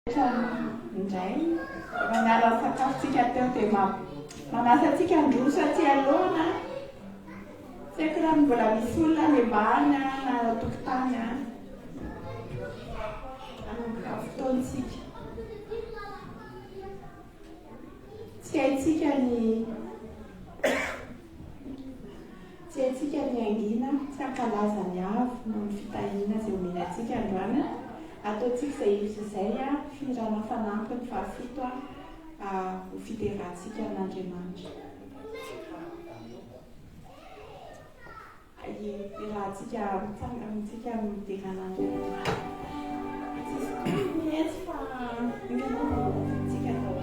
Indray manala sakafotsika teo dia manasa antsika androso aty aloana tsy haiko raha mbola misy olona lembahana na tokotany anomboka fotoantsika tsy haitsika ny angina tsy hankalaza ny avo no ny fitahiana izay omena antsika androany ataontsika izay firana fanampy ny fahafito ho fiterahantsika n'Andriamanitra. Rahantsika mitsangantsika miteran'Andriamanitra. Mihetsy fa tsika atao.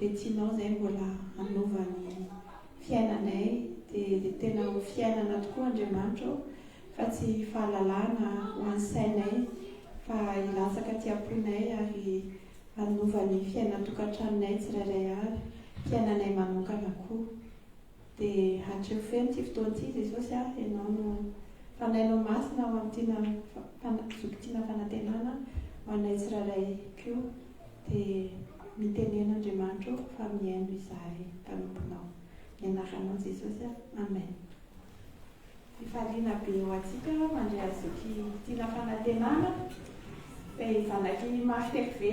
Dia tianao izay mbola hanovany fiainanay dia tena ho fiainana tokoa Andriamanitra fa tsy fahalalana ho an'ny sainay fa hilatsaka ty-aponay ary hanovany fiainana-tokantranonay tsirairay avy fiainanay manokana koa dia hatreo feno ty fotoanty Jesosy ianao no fanainao masina ho amin'ny zokitina fanantenana ho anay tsirairay koa dia mitenen'Andriamanitra fa mihaino izahay mpanomponao ny anaranao Jesosy amen. Fifaliana be ho antsika mandray zokitina fanantenana dia zanaky mafiteky be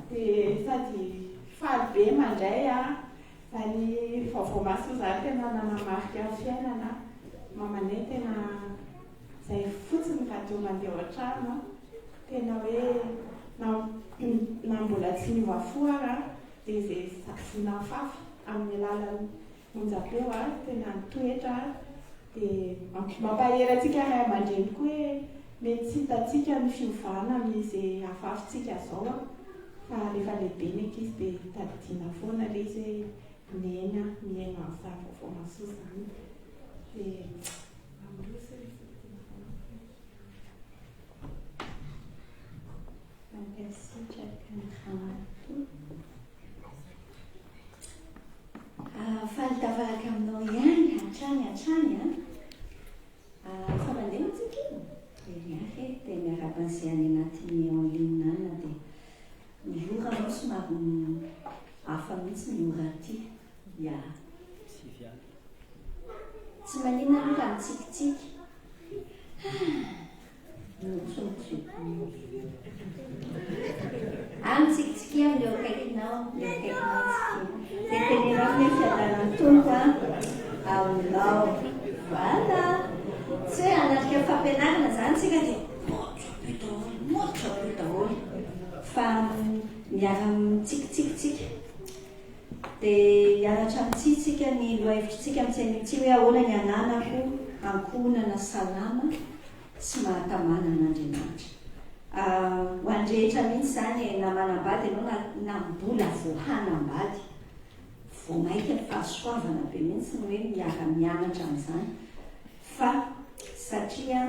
dia sady faly be mandray zany vaovao maso zany tena nanamarika fiainana mamanay tena izay fotsiny ka teo mandeha an-trano tena hoe na mbola tsy nivafoara dia izay nafafy amin'ny alalan'ny onjam-peo tena nitoetra dia mampahery antsika ray aman-dreny koa hoe mety tsy hitantsika ny fiovana amin'izay afafitsika zao fa rehefa lehibe ny ankizy dia tadidiana foana ilay izy miaino amin'izany vaovao maso zany dia Merci, faly tavaraka aminao ihany hatrany fa mandeha antsika dia miaraka an'izay any anatin'ny en ligne ana dia milora anao somary hafa mihitsy ny ora ty tsy manina aloha mitsikitsiky mitsikitsiky leo akaikinao dia tenenao hoe fiadanan-tompo aminao voilà tsy hoe anatrika fampianarana zany tsika dia motra be daholo fa miara-mitsikitsikitsika dia miaratra mitsitsika ny lohahevitrytsika mitsain'itsy hoe ahoana ny ananako ankonana salama sy mahatamanan'Andriamanitra. Ho andrehetra mihitsy izany na manambady ianao na mbola voahanambady vao maika ny fahasoavana be mihitsy ny hoe miara-mianatra amin'izany fa satria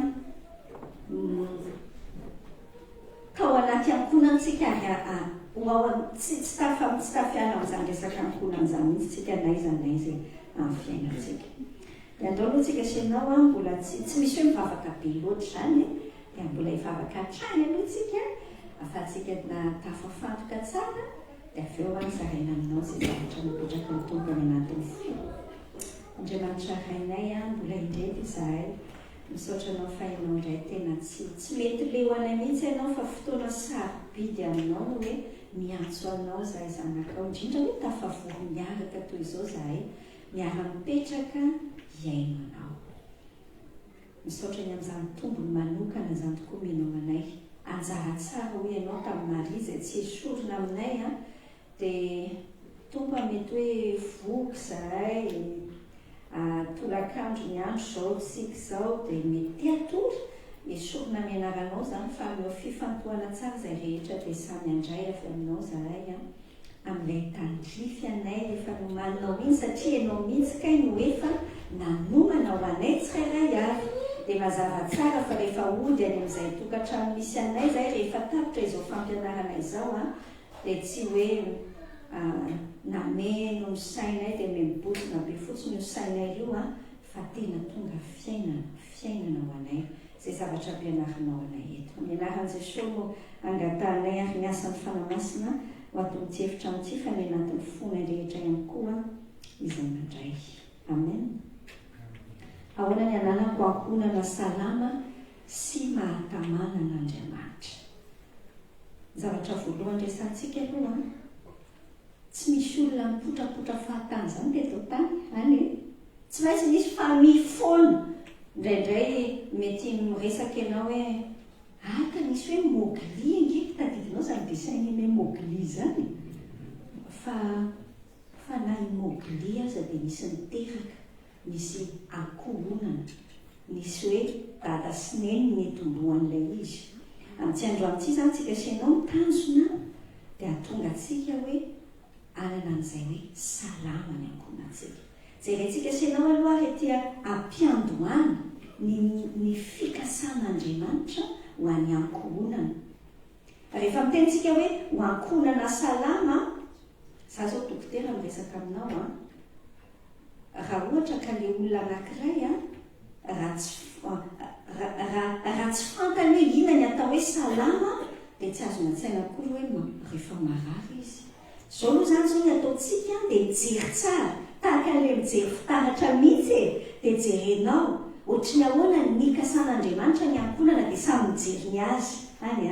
tao anaty ankonantsika tsy tafiana amin'izany resaka ankonan'izany mihitsy tsika naiza naiza amin'ny fiainantsika. Dia andao aloha tsika sy ianao mbola tsy misy hoe mivavaka be loatra izany dia mbola hivavaka hatrany aloha tsika afatsika tafafantoka tsara dia avy eo zaraina aminao izay zavatra mipetraka ny tompony anatin'ny fo. Andriamanitra rainay mbola indreto izahay misaotra anao fa ianao indray tena tsy mety leo anay mihitsy ianao fa fotoana sarobidy aminao no hoe miantso anao izahay zanakao indrindra hoe tafavory miaraka toy izao izahay miara-mipetraka hiaino anao. Misaotra ny amin'izany tombony manokana izany tokoa menao anay anjara tsara hoe ianao tamin'ny Maria izay tsy esorina aminay dia tompo mety hoe voky izahay tolakandro ny andro izao tsika izao dia mety atory esorina ny anaranao izany fa amin'io fifantohana tsara izay rehetra dia samy andray avy aminao izahay amin'ilay tandrify anay efa nomaninao iny satria ianao mihitsy kay no efa nanomana ho anay tsirairay avy dia mazava tsara fa rehefa ody any amin'izay tokantrano misy anay izay rehefa tapitra izao fampianaranay izao dia tsy hoe nameno ny sainay dia memibosina be fotsiny io sainay io fa tena tonga fiainana ho anay izay zavatra ampianaranao anay eto. Amin'ny anaran'i Jesosy no angatanay ary ny asan'ny fanamasina ho aton'ity efitrano ity fa ny anatin'ny fonay rehetra ihany koa izay mandray. Amen. Ahoana ny ananako ankonana salama sy mahatamanan'Andriamanitra. Zavatra voalohany resantsika aloha tsy misy olona mipotrapotra fahatany izany teto tany any tsy maintsy misy famifoana indraindray mety miresaka ianao hoe ka nisy hoe mogli ngeky tadidinao izany desainy hoe mogli izany fa na i mogli aza dia misy niteraka misy ankohonana misy hoe dada sy neny ny etombohan'ilay izy. Amin'ity andro amin'ity izany tsika sy ianao mitanjona dia atonga antsika hoe anana an'izay hoe salama ny ankonantsika. Jerentsika sy ianao aloha rety ampiandohana ny fikasan'Andriamanitra ho an'ny ankohonana. Rehefa mitentsika hoe ho ankonana salama, za zao dokotera miresaka aminao raha ohatra ka ilay olona anankiray raha tsy fantany hoe inona ny atao hoe salama dia tsy azo an-tsaina akory hoe rehefa marary izy. Zao aloha izany zao ny ataontsika dia mijery tsara tahaka an'ilay mijery fitaratra mihitsy dia jerenao ohatry ny ahoana ny nikasan'Andriamanitra ny ankonana dia samy mijery ny azy any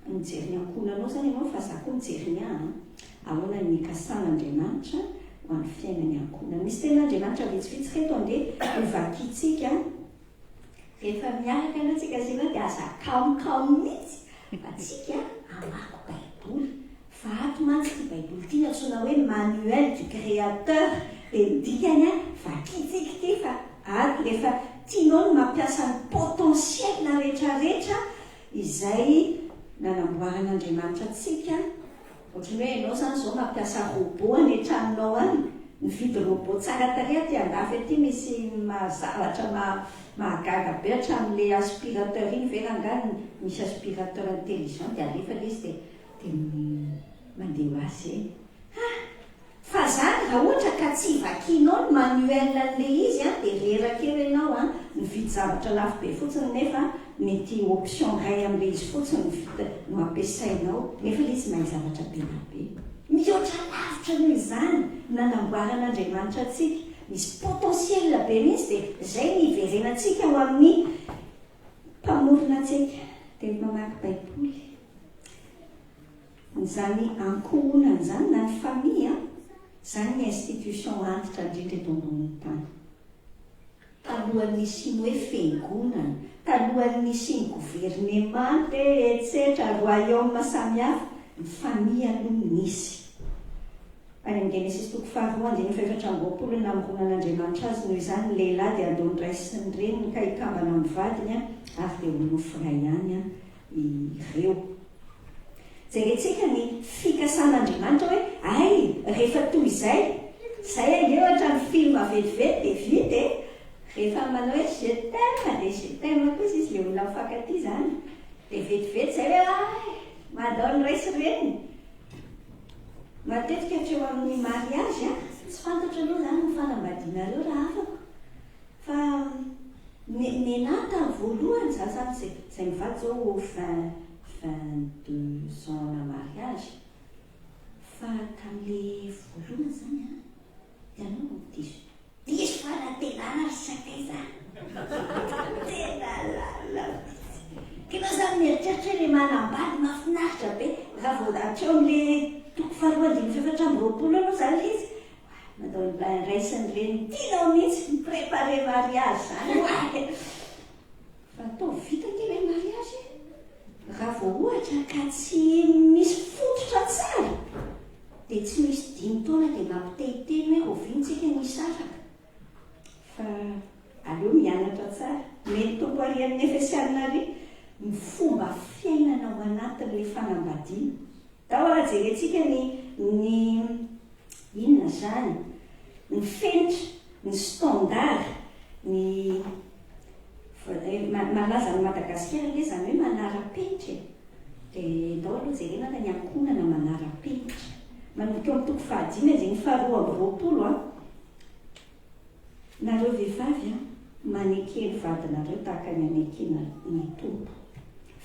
mijery ny ankonanao izany ianao fa za koa mijery ny ahoana ny nikasan'Andriamanitra ho an'ny fiainany ankonana. Misy ten'Andriamanitra vitsivitsy reto andeha hovakiantsika rehefa miaraka antsika zena dia aza kamokamo mihitsy atsika amako baiboly fa ato mantsy ty baiboly ty antsoina hoe manuel du créateur dia midikany vakitsika ty fa ato rehefa tianao no mampiasa ny potentiel na rehetrarehetra izay nanamboaran'Andriamanitra atsika. Ohatrany hoe ianao zany zao mampiasa robot any an-tranonao any mividy robot tsara tarehy ty andafy aty misy zavatra mahagaga be hatramin'ilay aspirateur iny verangany misy aspirateur intelligent dia alefa izy dia mandeha ho azy fa zany raha ohatra ka tsy vakianao ny manuel an'ilay izy dia reraka eo ianao mividy zavatra lafo be fotsiny nefa mety option ray amin'ilay izy fotsiny no ampiasainao nefa ilay izy mahay zavatra be na be. Mihoatra lavitra noho izany nanamboaran'Andriamanitra atsika misy potentiel be mihitsy dia izay niverenantsika ho amin'ny mpamorona atsika dia mamaky baiboly. Izany ankohonana izany na ny famille izany ny institution antitra indrindra eto ambonin'ny tany. Talohan'ny nisy hoe fiangonana talohan'ny sy ny gouvernement etsetra royaume samihafa ny famille aloha nisy. Any amin'ny Genesis toko faharoa dia ny faefatra amby 20 namoronan'Andriamanitra azy noho izany ny lehilahy dia andony ray sy ny reniny ka hikambana amin'ny vadiny ary dia olonofo ray ihany ireo. Jerentsika ny fikasan'Andriamanitra hoe ay rehefa toy izay eo hatrany film vetivety dia vita rehefa manao hoe je t'aime dia je t'aime kosa izy le olona mifankatia zany dia vetivety zay hoe ay mandao ny ray sy reniny. Matetika hatreo amin'ny mariage tsy fantatra aloha zany ny fanambadianareo raha afako fa nenata voalohany za zany zay mivady zao 22 ans na mariage fa tamin'le voalohany zany ianao diso fanatenana ry sakay zany tena lala kilo zany mieritreritra le manambady mahafinaritra be raha vao hatreo amin'le toko faharoa 520 aloha zany izy mandao ray sy ny reniny tianao mihitsy miprépare mariage zany fa atao vita ke le mariage raha vao ohatra ka tsy misy fototra tsara dia tsy misy 5 taona dia mampitehiteny hoe rovintsika misaraka fa aleo mianatra tsara mety tompo arian'ny Efesianina ary ny fomba fiainana ao anatin'le fanambadiana. Tao raha jerentsika ny inona zany ny fenitra ny standard ny malaza ny Madagasikara le zany hoe manara-penitra dia tao aloha jerenana ny ankonana manara-penitra manomboka amin'ny toko 10 izay ny 220 nareo vehivavy manekeny vadinareo tahaka ny anekena ny tompo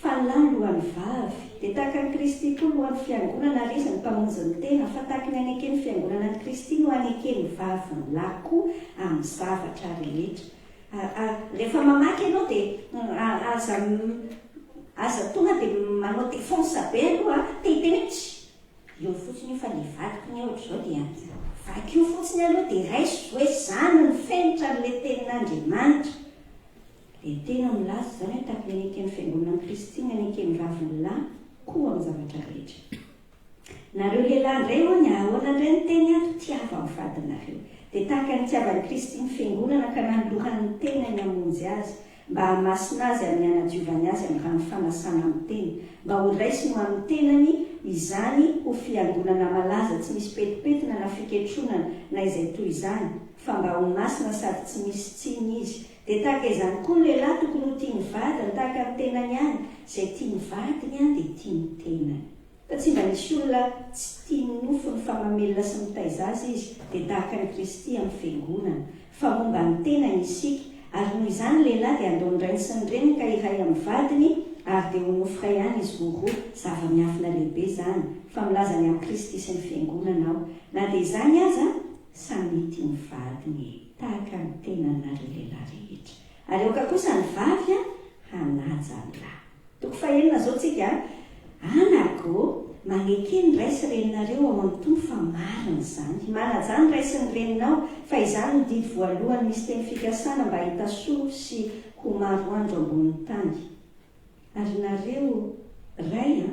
fa ny lahy lohan'ny vavy dia tahaka ny Kristy koa lohan'ny fiangonana ary izy ny mpamonjy ny tena fa tahaka ny anekeny fiangonana ny Kristy no anekeny vavy ny lahy koa amin'ny zavatra rehetra. Rehefa mamaky ianao dia aza tonga dia manao défense be aloha tehiteny eo fotsiny fa le vadiko ny ohatra zao dia vaky io fotsiny aloha dia raiso hoe zany ny fenitra n'le tenin'Andriamanitra. Dia tena milaza zany hoe tahaka ny anekeny fiangonana ny Kristy ny anekeny vavy ny lahy koa amin'ny zavatra rehetra. Nareo lehilahy indray hoy ny ahoana indray ny teny ato tiava amin'ny vadinareo dia tahaka ny tiavan'ny Kristy ny fiangonana ka nanolohan'ny tena ny hamonjy azy mba hamasina azy amin'ny hanadiovany azy amin'ny rano fanasana amin'ny tena mba ho raisiny ho amin'ny tenany izany ho fiangonana malaza tsy misy petipetina na fiketronana na izay toy izany fa mba ho masina sady tsy misy tsiny izy. Dia tahaka izany koa ny lehilahy tokony ho tia ny vadiny tahaka ny tenany ihany izay tia ny vadiny dia tia ny tenany. Fa tsy mba misy olona tsy tia ny nofony fa mamelona sy mitaiza azy izy dia tahaka ny Kristy amin'ny fiangonana fa momba ny tenany isika ary noho izany lehilahy dia andao ny rainy sy ny reniny ka iray amin'ny vadiny ary dia ho nofo iray ihany izy roa zava-miafina lehibe zany fa milaza ny amin'ny Kristy sy ny fiangonana ao na dia izany aza samy tia ny vadiny tahaka ny tenanareo lehilahy rehetra. Ary eoka kosa ny vavy hanaja ny lahy. Toko fahaenina zao tsika anako manekeny ray sy reninareo ao amin'ny tompo fa marina zany manaja ny ray sy ny reninao fa izany ny didy voalohany misy teny fikasana mba hita soa sy ho maro andro ambonin'ny tany. Ary nareo ray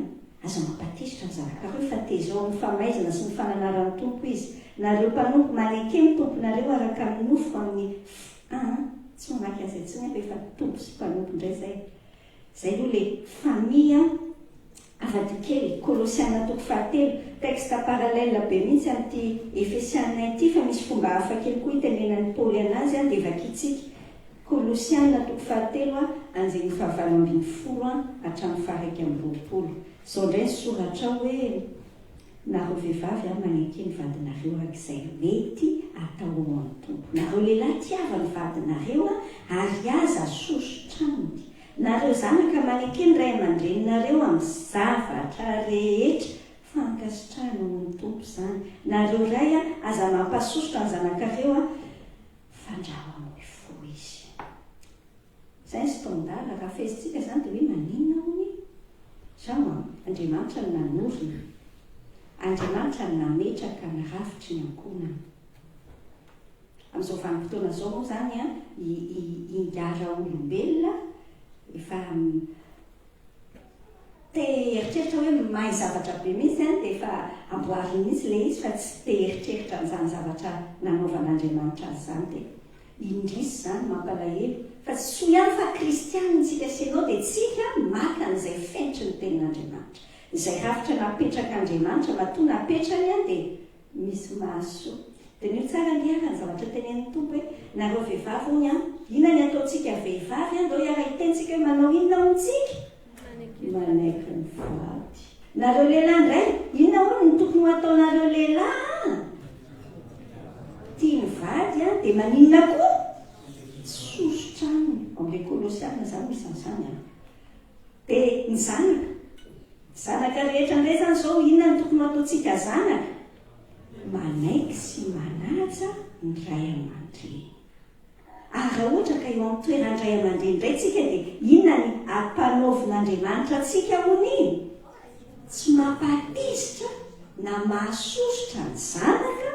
aza mampatezitra ny zavatra fa tezao amin'ny famaizana sy ny fananaran'ny tompo izy. Nareo mpanompo manekeny tomponareo araka amin'ny nofo amin'ny tsy mamaky azy intsiny efa tompo sy mpanompo indray zay aloha le famille avadikely Kolosiana toko 13 texte parallèle be mihitsy amin'ity Efesianina ity fa misy fomba hafa kely koa itenenan'ny Paoly anazy dia vakitsika Kolosiana toko 13 anjeny 7:20 hatramin'ny 1:20 zao indray ny soratra hoe nareo vehivavy manekeny vadinareo arak'izay mety atao ao amin'ny tompo. Nareo lehilahy tiavany vadinareo ary aza sosotrany. Nareo zanaka manekeny ray aman-dreninareo amin'ny zavatra rehetra fankasitrahana amin'ny tompo zany. Nareo ray aza mampasosotra ny zanakareo fandrahoana fo izy. Izay ny standard raha fezintsika zany dia hoe maninona hony zao Andriamanitra ny nanorina Andriamanitra ny nametraka ny rafitry ny ankonana. Amin'izao vanim-potoana zao moa zany ingara olombelona efa te eritreritra hoe mahay zavatra be mihitsy zany dia efa amboariny mihitsy le izy fa tsy te eritreritra n'izany zavatra nanaovan'Andriamanitra azy zany dia indrisy zany mampalahelo fa tsy soa ihany fa kristianitsika senao dia tsika maka n'izay fentry ny tenin'Andriamanitra izay rafitra napetraka Andriamanitra matoa napetrany a dia misy mahasoa dia nio tsara liaka ny zavatra tenen'ny tompo hoe nareo vehivavy hoy a inona ny ataontsika vehivavy a ndao iara-itentsika hoe manao inona hontsika manaiky ny vady nareo lehilahy indray inona hono ny tokony ho ataonareo lehilahy tia ny vady a dia maninona koa sosotra aminy am'le Kolosiana zany misy an'izany a dia ny zanaka rehetra indray zany zao inona ny tokony ataontsika zanaka manaiky sy manaja ny ray aman-dreny ary raha ohatra ka eo amin'ny toerany ray aman-dreny indray tsika dia inona ny ampanaovin'Andriamanitra atsika hony tsy mampatisitra na mahasosotra ny zanaka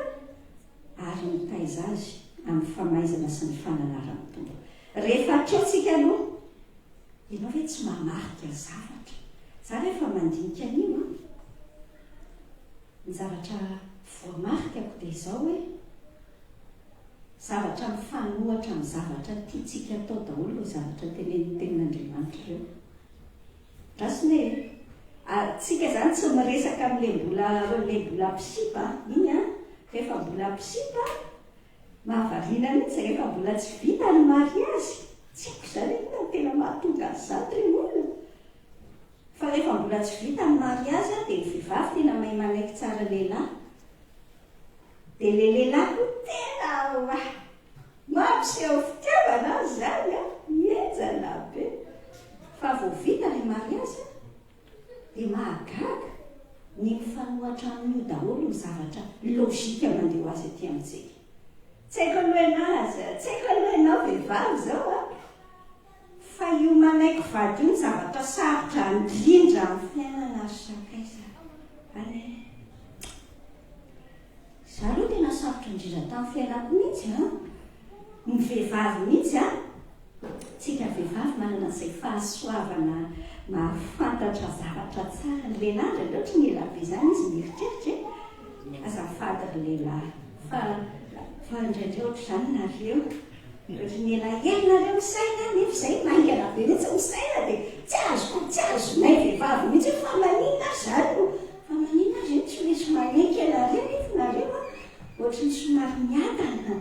ary mitaiza azy amin'ny famaizana sy ny fananarany tompo rehefa atreo tsika aloha ianao hoe tsy mamarika zavatra za rehefa mandinika an'io ny zavatra voamarikako dia izao hoe zavatra mifanohatra amin'ny zavatra tiantsika atao daholo ny zavatra tenen'ny tenin'Andriamanitra ireo rasiny hoe tsika zany tsy miresaka amin'le mbola pisipa iny a rehefa mbola pisipa mahavariana mihitsy rehefa mbola tsy vita ny mariazy tsy haiko zany inona no tena mahatonga an'izany reny olona fa rehefa mbola tsy vita ny mariazy a dia ny vehivavy tena mahay manaiky tsara lehilahy dia le lehilahy ko tena mampiseho fitiavana azy zany a mienjana be fa vao vita le mariazy dia mahagaga ny mifanohatra amin'io daholo ny zavatra lôzika mandeha ho azy aty amintsika tsy haiko aloha ianao vehivavy zao a fa io manaiky vady io ny zavatra sarotra indrindra amin'ny fiainana ary sakaiza any za aloha tena sarotra indrindra tamin'ny fiainako mihitsy ny vehivavy mihitsy tsika vehivavy manana izay fahasoavana mahafantatra zavatra tsara ny lehilahy ndray loatra ny elabe zany izy mieritreritra aza mifantatra lehilahy fa indraindray ohatra zany nareo ohatra ny elaela nareo misaina nefa izay maingana be mihitsy misaina dia tsy azonay vehivavy mihitsy fa maninona zany fa maninona azy eny tsy misy manaiky anareo nefa nareo ohatra ny somary miadana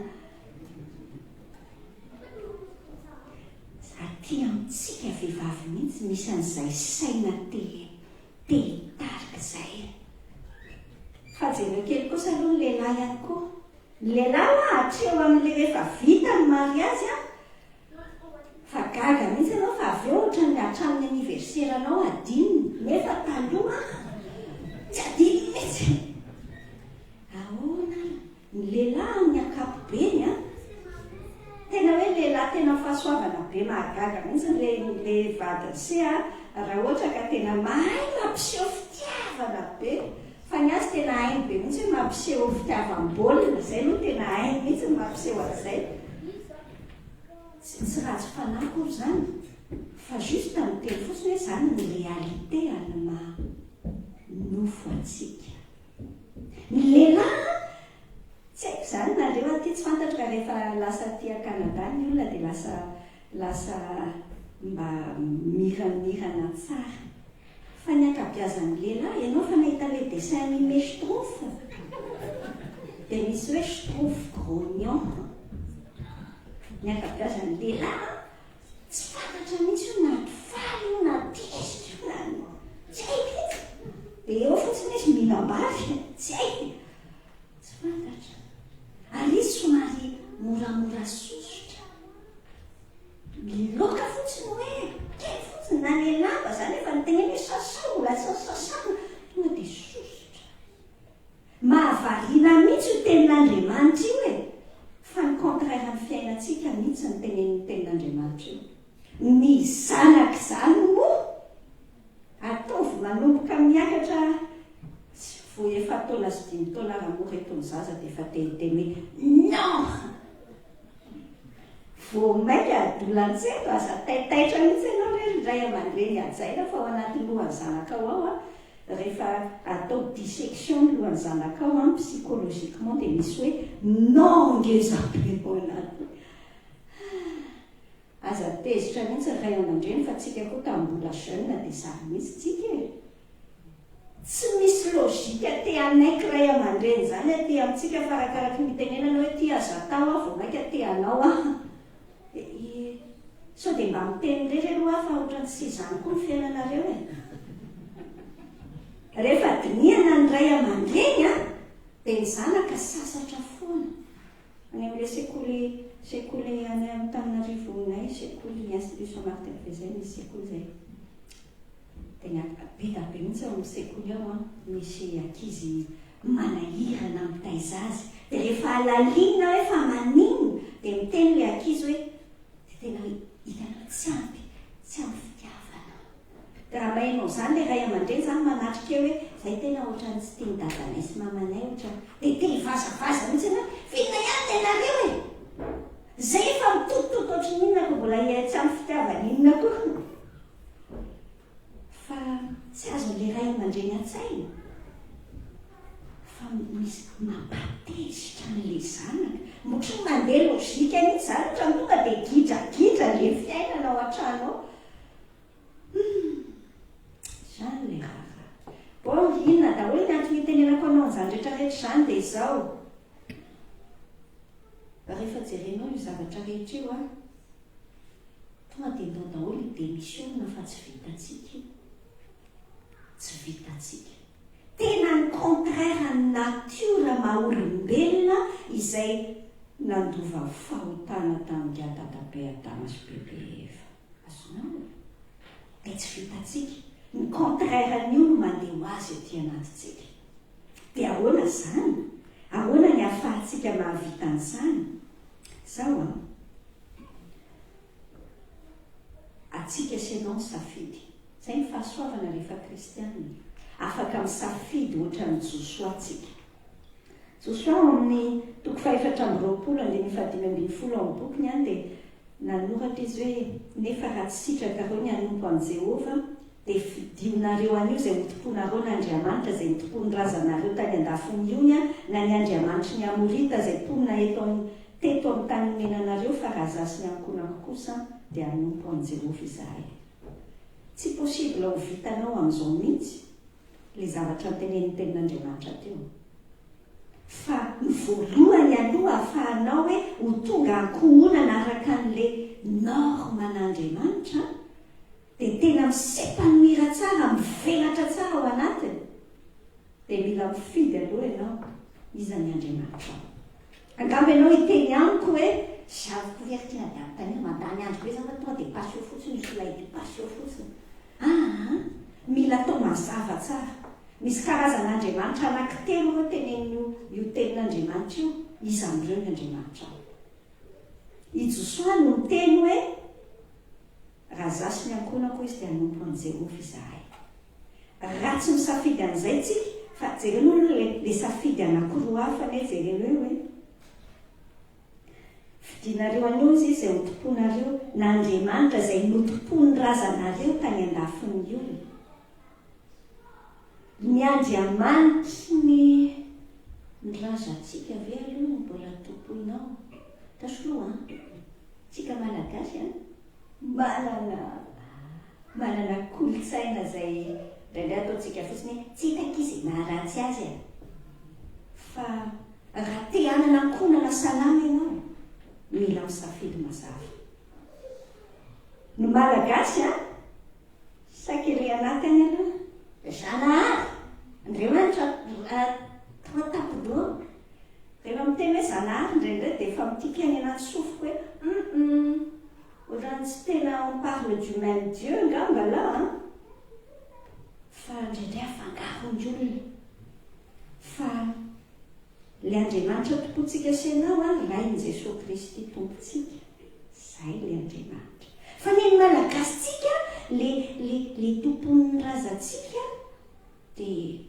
aty amintsika vehivavy mihitsy misy an'izay saina te-tarika izay fa jereo kely kosa aloha ny lehilahy ihany koa ny lehilahy hatreo amin'le rehefa vita ny mariazy fa gaga mihitsy anao fa avy eo ohatra ny hatramin'ny aniverseranao adininy nefa taloha tsy adiny mihitsy ahoana ny lehilahy ny akapobeny tena hoe lehilahy tena fahasoavana be mahagaga mihitsy le vadiny se raha ohatra ka tena mahay mampiseho fitiavana be fa ny azy tena hainy be mihitsy hoe mampiseho fitiavam-baolina zay no tena hainy mihitsy ny mampiseho an'izay tsy ratsy fanahy kory zany fa juste amin'ny teny fotsiny hoe zany ny réalité anina nofo atsika ny lehilahy tsy haiko zany nareo aty tsy fantatra ka rehefa lasa tia Canada ny olona dia lasa mba miranirana tsara fa ny ankabeazan'ny lehilahy ianao fa nahita le dessin animé Schtroumpf dia misy hoe Schtroumpf grognon ny ankabeazan'ny lehilahy tsy fantatra mihitsy io na faly io na tizitra io na tsy haiko dia eo fotsiny izy minambary tsy haiko tsy fantatra ary izy somary moramora sosotra miloka fotsiny hoe kely fotsiny na ny lamba zany efa nyteneny hoe sasaola sasasana tonga dia sosotra mahavariana mihitsy ho tenin'Andriamanitra io fa ny contraire ny fiainantsika mihitsy ny tenen'ny tenin'Andriamanitra io ny zanak' zany moa ataovy manomboka miakatra vo efa taona sy 5 taona raha moa retony zaza dia efa teniteny hoe non vo maika dolantsero aza taitaitra mihitsy ianao re ray aman-dreny ajaina fa ao anaty lohan'ny zanakao ao a rehefa atao dissection ny lohan'ny zanakao a psychologiquement dia misy hoe nongezabe ao anaty aza tezitra mihitsy ray aman-dreny fa tsika koa tambola jeune dia zany mihitsy tsika e tsy misy logika te anaiky ray aman-dreny zany a te amintsika farakaraky mitenenana hoe ty aza tao a vo maika te anao a so dia mba miteny rery aloha fa ohatrany tsy izany koa ny fiainanareo e rehefa diniana ny ray aman-dreny a dia ny zanaka sasatra foana any amin'le sekoly any Antananarivonay sekoly institution Martin Vezay misy sekoly zay tena betabe mihitsy ao amin'ny sekoly ao a misy ankizy manahirana mitaizazy dia rehefa alalina hoe fa manino dia miteny le ankizy hoe tena hitanao tsy ampy fitiavana dia raha mahainao zany le ray aman-dreny zany manatrika hoe zay tena ohatrany tsy tiany dadanay sy mamanay ohatra dia teny vazavaza mihitsy ana finona ihany tenareo e zay efa mitotototo ohatry ninona ko mbola tsy ampy fitiavana inona koa fa tsy azon'le ray aman-dreny an-tsaina fa misy mampatezitra n'le zanaka motry ny mandeha logika mihitsy zany ohatrany tonga dia gidragidra le fiainana ao an-trano ao zany le raha bon inona daholo ny antony itenenako anao an'izany rehetrarehetra zany dia izao rehefa jerenao io zavatra rehetra io a tonga dia ndao daholo i démissionna fa tsy vitatsika tsy vitatsika tena ny contraire ny natiora maha-olombelona izay nandova fahotana tamin'ny atatabe Adama sy bebe Eva azonao dia tsy vitatsika ny contraire ny olo mandeha ho azy ety anatitsika dia ahoana zany ahoana ny ahafahantsika mahavita an'izany zao atsika sy ianao ny safidy zay ny fahasoavana rehefa kristianina afaka misafidy ohatra ny Josoa atsika Josoa amin'ny toko 420 amin'ny bokiny any dia nanoratra izy hoe nefa raha tsy sitraka reo ny anompo an' Jehova dia fidionareo an'io zay mitomponareo n'Andriamanitra zay mitompon'ny razanareo tany andafiny io na ny Andriamanitra ny Amorita zay ponina teto amin'ny tany menanareo fa raha zasy ny ankonako kosa dia anompo an' Jehova izahay tsy possible ho vitanao amin'izao mihitsy le zavatra nitenen'ny tenin'Andriamanitra teo fa ny voalohany aloha ahafahanao hoe ho tonga ankohonana araka an'le norman'Andriamanitra dia tena misepanomira tsara mivelatra tsara ao anatiny dia mila mifidy aloha ianao iza ny Andriamanitra angamba ianao hiteny amiko hoe zavoko vertina dia amintany mandany andro be zany tonga dia pasio fotsiny izy olay dia pasio fotsiny mila atao mazava tsara misy karazan'Andriamanitra anankitelo hoe tenen'io tenin'Andriamanitra io iza amin'ireo ny Andriamanitra i Josoa no miteny hoe raha zasy ny ankonako izy dia anompo an' Jehova izahay raha tsy misafidy an'izay tsika fa jeren'olo le safidy anankiroa hafa ne jeren'eo hoe fidinareo an'io izy izay notomponareo n'Andriamanitra zay notompon'ny razanareo tany andafiny io ny Andriamanitra ny razantsika ve aloha ny mbola tomponao tasoloha tsika malagasy manana kolotsaina zay ndraindray ataontsika fotsiny tsy hitaka izy maharatsy azy fa raha te hanana ankonana salama ianao mila misafidy mazava ny malagasy sakely anatiny aloha zanahary Andriamanitra tapodoa rehefa miteny hoe zanahary ndraindray dia efa mitika any anaty sofiko hoe ohatrany tsy tena on parle du même Dieu ngamba là fa ndraindray afangarony olona fa le Andriamanitra tompontsika sy ianao rainy Jesosy Kristy tompontsika zay le Andriamanitra fa ny malagasitsika le tompon'ny razantsika dia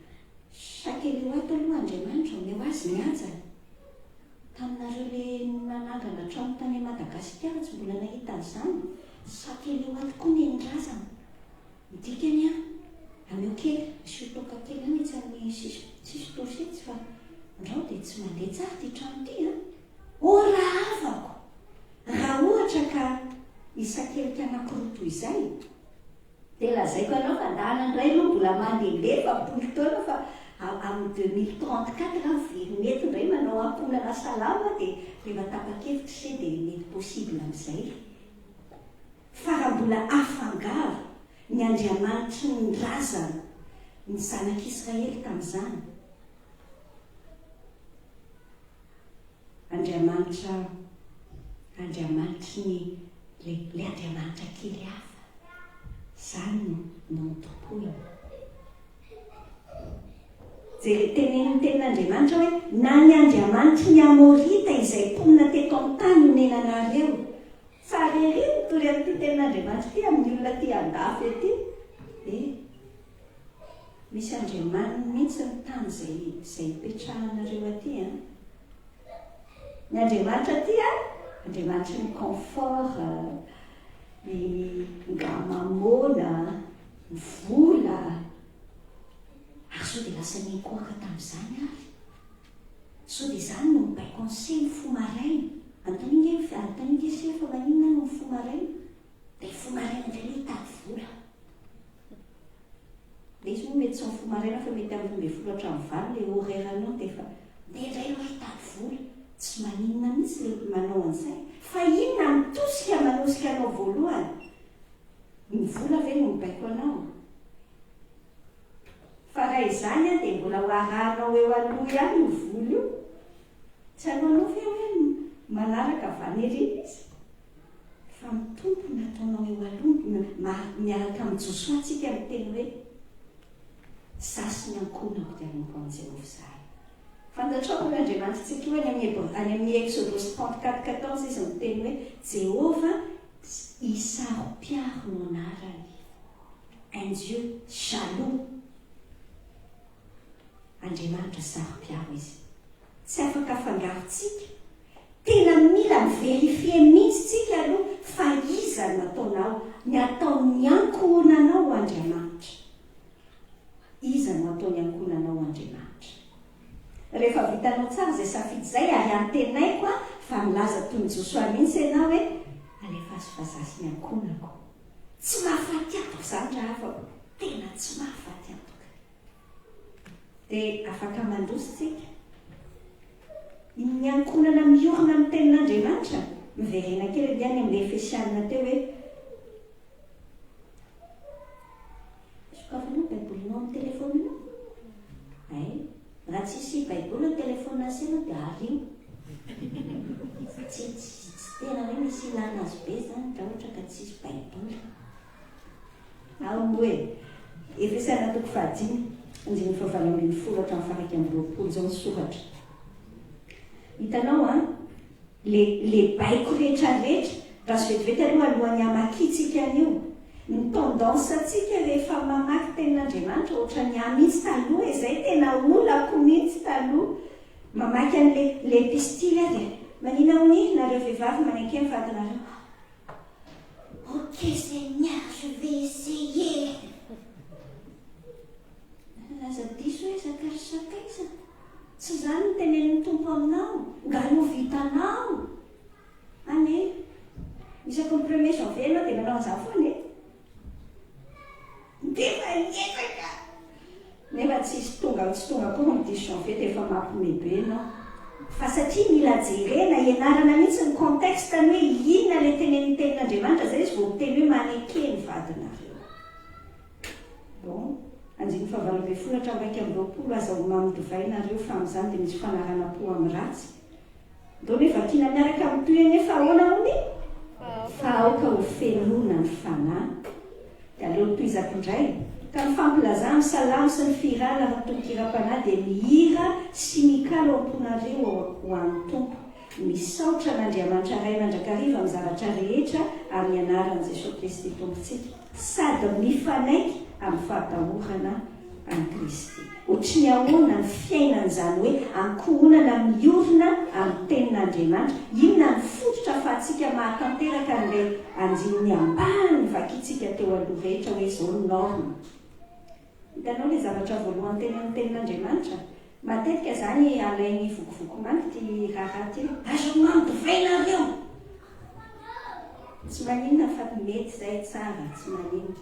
sakely ho ato aloha Andriamanitra omeo azy ny ajany taminareo le nanangana trano tany Madagasikara tsy mbola nahita an'izany sakely eo aty koa ny endrazana midikany ameo kely misy toka kely any etsy amin'ny sisy tosetsy fa andreo dia tsy mandeha tsara ty trano ty raha avako raha ohatra ka isakelika anankiroa toy izay dia lazaiko anao fa andahanandray aloha mbola mandehandeha fa boly taona fa amin'ny 2034 very mety indray manao amponana salama dia rehefa tapa-kevitra se dia mety possible amin'izay fa raha mbola afangaro ny Andriamanitry ny razana ny zanak'Israely tamin'izany Andriamanitry le Andriamanitra kely hafa izany no topoina zay teneniny tenin'Andriamanitra hoe na ny Andriamanitry ny Amorita izay mponina teto amin'ny tany no nenanareo tsara ery tory amin'ity tenin'Andriamanitra ty amin'ny olona ty andafy aty misy Andriamanitra mihitsy ny tany izay ipetrahanareo aty ny Andriamanitra aty Andriamanitra ny confort ny ngamamona ny vola ary sao dia lasa nikoaka tamin'izany ary sao dia izany no mibay conseil ny fomaraina antaninge sefa maninona no ny fomaraina dia fomaraina indray le hitady vola dia izy moa mety tsy ny fomaraina fa mety amin'ny 24 le horaire-nao dia fa dia indray lo hitady vola tsy maninona mihitsy le manao an'izay fa inona mitosika manosika anao voalohany ny vola ve no mibaiko anao fa raha izany dia mbola ho arahanao eo aloha ihany ny vola io tsy alohanao fe hoe manaraka vanerina izy fa mitompo nataonao eo aloha miaraka amin'ny Josoa antsika miteny hoe zasy ny ankonako dia anoko amin'izay ovizay fantatrao n'Andriamanitra tsika hoe any amin'ny Exodus 34:14 izy miteny hoe Jehova isarom-piaro no anarany un Dieu jaloux Andriamanitra sarom-piaro izy tsy afaka afangarontsika tena mila miverifie mihitsy tsika aloha fa iza no ataonao ny ataony ankonanao Andriamanitra iza no ataony ankonanao Andriamanitra rehefa vitanao tsara izay safidy izay ary antenaiko fa milaza toy ny Josoa mihitsy ianao hoe alefazy fa zasy ny ankonako tsy mahafaty atoko izany raha hafa tena tsy mahafaty atoko dia afaka mandrositsika ny ankonana miorina amin'ny tenin'Andriamanitra miverena kely diany amin'ny Efesianina teo hoe sokafanao baibolinao amin'ny telefoninao raha tsisy baiboly ny telefona asena dia ario tsy tena hoe misy ilana azy be zany raha ohatra ka tsisy baiboly hoe Efesianina 5:9-10 zao misoratra hitanao le baiko rehetrarehetra raha sy vetivety aloha alohan'ny amakitsika an'io ny tendance atsika rehefa mamaky tenin'Andriamanitra ohatra ny amitsy taloha izay tena olako mihitsy taloha mamaky an'le epistile dia manina honi nareo vehivavy manaiky amin'ny vadinareo ok Seigneur je vais essayer aza diso hoe zakarisakaiza tsy izany ny tenenin'ny tompo aminao ngano vitanao ane isaky ny 1er janvier anao dia manao an'izany foana dia magnetaka nefa tsisy tonga koa ny 10 janvier dia efa mampimebe anao fa satria mila jerena ianarana mihitsy ny contexte ny hoe inona le tenenin'ny tenin'Andriamanitra zay izy vao miteny hoe maneke ny vadinareo bon anjiny 1920 aza ho mamidovay-nareo fa amin'izany dia misy fanarana-po amin'ny ratsy do nefa tiana miaraka mitoyany hoe fa ahoana hony fa aoka ho felona ny fanahy dia aleo toizako indray ka ny fampilaza amin'ny salamo sy ny firala ny tokiram-panahy dia mihira sy mikalo amponareo ho an'ny tompo misaotra n'Andriamanitra ray mandrakariva amin'ny zavatra rehetra amin'ny anaran'i Jesosy Kristy tompontsika sady mifanaiky amin'ny fahatahorana any Kristy. Ohatry ny ahoana ny fiainan'izany hoe ankohonana miorina amin'ny tenin'Andriamanitra. Inona ny fototra fa atsika mahatanteraka n'ilay anjininy ambany vakitsika teo aloha rehetra hoe zao ny norme. Hitanao ilay zavatra voalohany teny amin'ny tenin'Andriamanitra. Matetika zany alainy vokovoko ty raha ty. Azo mampivainareo. Tsy maninona fa mety zay tsara, tsy maninona.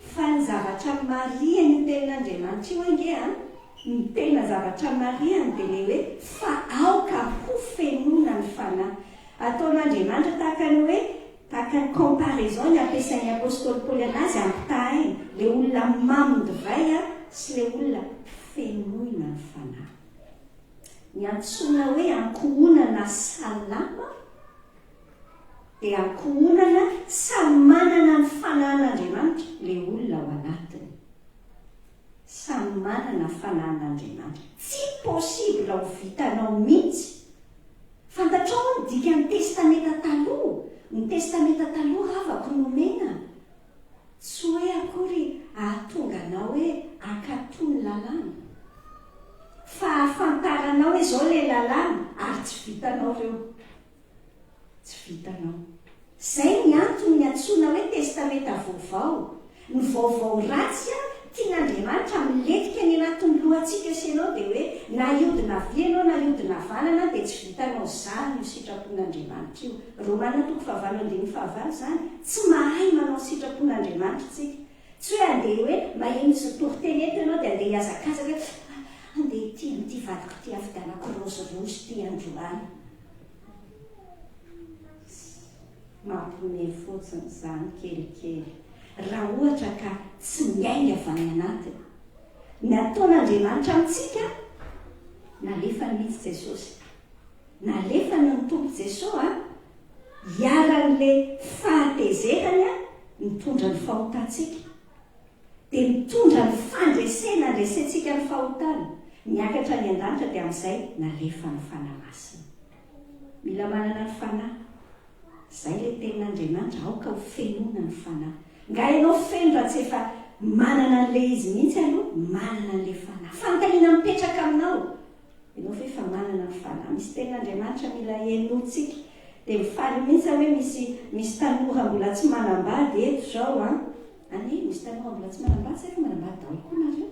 Fa ny zavatra marihany ny tenin'Andriamanitra io ange ny tena zavatra marihany dia le hoe fa aoka ho fenona ny fanahy. Ataon'Andriamanitra tahaka ny hoe tahaka ny comparaison ny ampiasain'ny apôstôly Paoly anazy ampitahainy le olona mamy divay sy le olona fenoina ny fanahy. Ny antsoina hoe ankohonana salama dia ankohonana samy manana ny fanahin'Andriamanitra le olona ao anatiny. Samy manana ny fanahin'Andriamanitra. Tsy possible ho vitanao mihitsy. Fantatrao ny dika ny testamenta taloha. Ny testamenta taloha avako nomena. Tsy hoe akory ahatonga anao hoe akatony lalàna. Fa ahafantaranao hoe zao le lalàna ary tsy vitanao reo. Tsy vitanao. Zay ny antony ny antsoina hoe testamenta vaovao. Ny vaovao ratsy tian'Andriamanitra miletika ny anatin'ny lohantsika sy ianao dia hoe na iodina vy ianao na iodina vanana dia tsy vitanao zany io sitrapon'Andriamanitra io. Romanina 5:5 zany. Tsy mahay manao sitrapon'Andriamanitra tsika. Tsy hoe andeha hoe maheno sy toriteny ianao dia andeha hiazakazaka andeha ity amin'ity vadiko ity afidanako rosorosy ity androany. Mampiomehy fotsiny zany kelikely. Raha ohatra ka tsy miainga avy any anatiny. Ny ataon'Andriamanitra amintsika nalefa mihitsy Jesosy. Nalefa ny Tompo Jesosy hiaran'ilay fahatezerany mitondra ny fahotantsika. Dia mitondra ny fandresena andresentsika ny fahotana. Miakatra ny an-danitra dia amin'izay nalefa ny fanahy masina. Mila manana ny fanahy. Zay le tenin'Andriamanitra aoka ho fenona ny fanahy. Nga ianao feno raha tsy efa manana an'ilay izy mihitsy aloha, manana an'ilay fanahy. Fanontaniana mipetraka aminao. Ianao ve efa manana ny fanahy. Misy tenin'Andriamanitra mila henotsika. Dia mifaly mihitsy hoe misy tanora mbola tsy manambady eto zao misy tanora mbola tsy manambady, tsy efa manambady daholo koa nareo.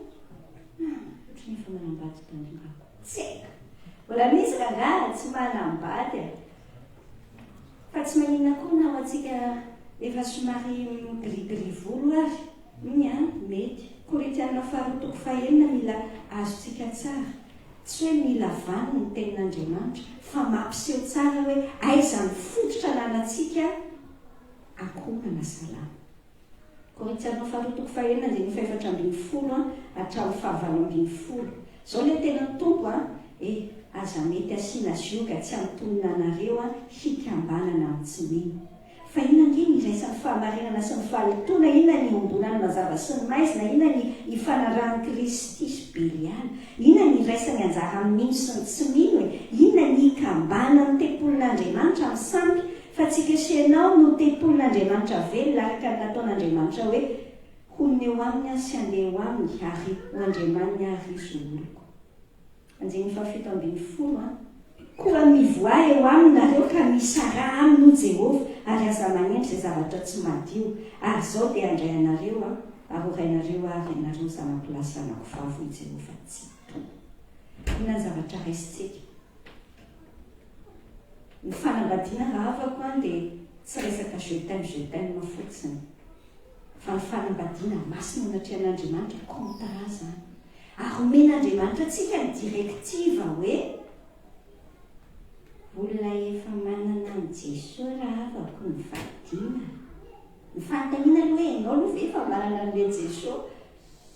Ohatrany efa manambady tanora. Tsy haiko. Mbola misy rangahy tsy manambady. Fa tsy maninona koa na ho antsika efa somary grigri volo ary. Mety. Korintiana 4:9 mila azontsika tsara. Tsy hoe mila vanona ny tenin'Andriamanitra, fa mampiseho tsara hoe aiza ny fototra nanantsika ankohonana salama. Korintiana 4:4-5:10 hatramin'ny 5:20. Zao le tena tompo aza mety asiana zioka tsy antonona anareo hikambanana amin'ny tsy mino. Fa inona nge ny iraisan'ny fahamarinana sy ny fahalotona, inona ny ombonany mazava sy ny maizina, inona ny ifanarahan'ny Kristy sy Beliala, inona ny iraisany anjara amin'ny mino sy ny tsy mino, inona ny ikambanany tempolin'Andriamanitra amin'ny samby, fa tsika sy ianao no tempolin'Andriamanitra velona araka ny nataon'Andriamanitra hoe honina eo aminy sy andeha eo aminy ary ho Andriamaniny ary zoloko. Anjeny 7:20 koa mivoa eo aminareo ka misara aminy ho Jehovah ary aza manendry izay zavatra tsy madio ary zao dia andray anareo ary orainareo ary ianareo zanampilasanako vavo i Jehovah tsy tompo. Inona ny zavatra raisitsika? Ny fanambadiana raha avako dia tsy resaka je t'aime fotsiny, fa ny fanambadiana masina natrehan'Andriamanitra contrat zany. Ary omen'Andriamanitra tsika ny direktiva hoe olona efa manana ny Jesosy raha avako ny vadiana. Ny fanontaniana aloha hoe ianao aloha ve efa manana an'ilay Jesosy?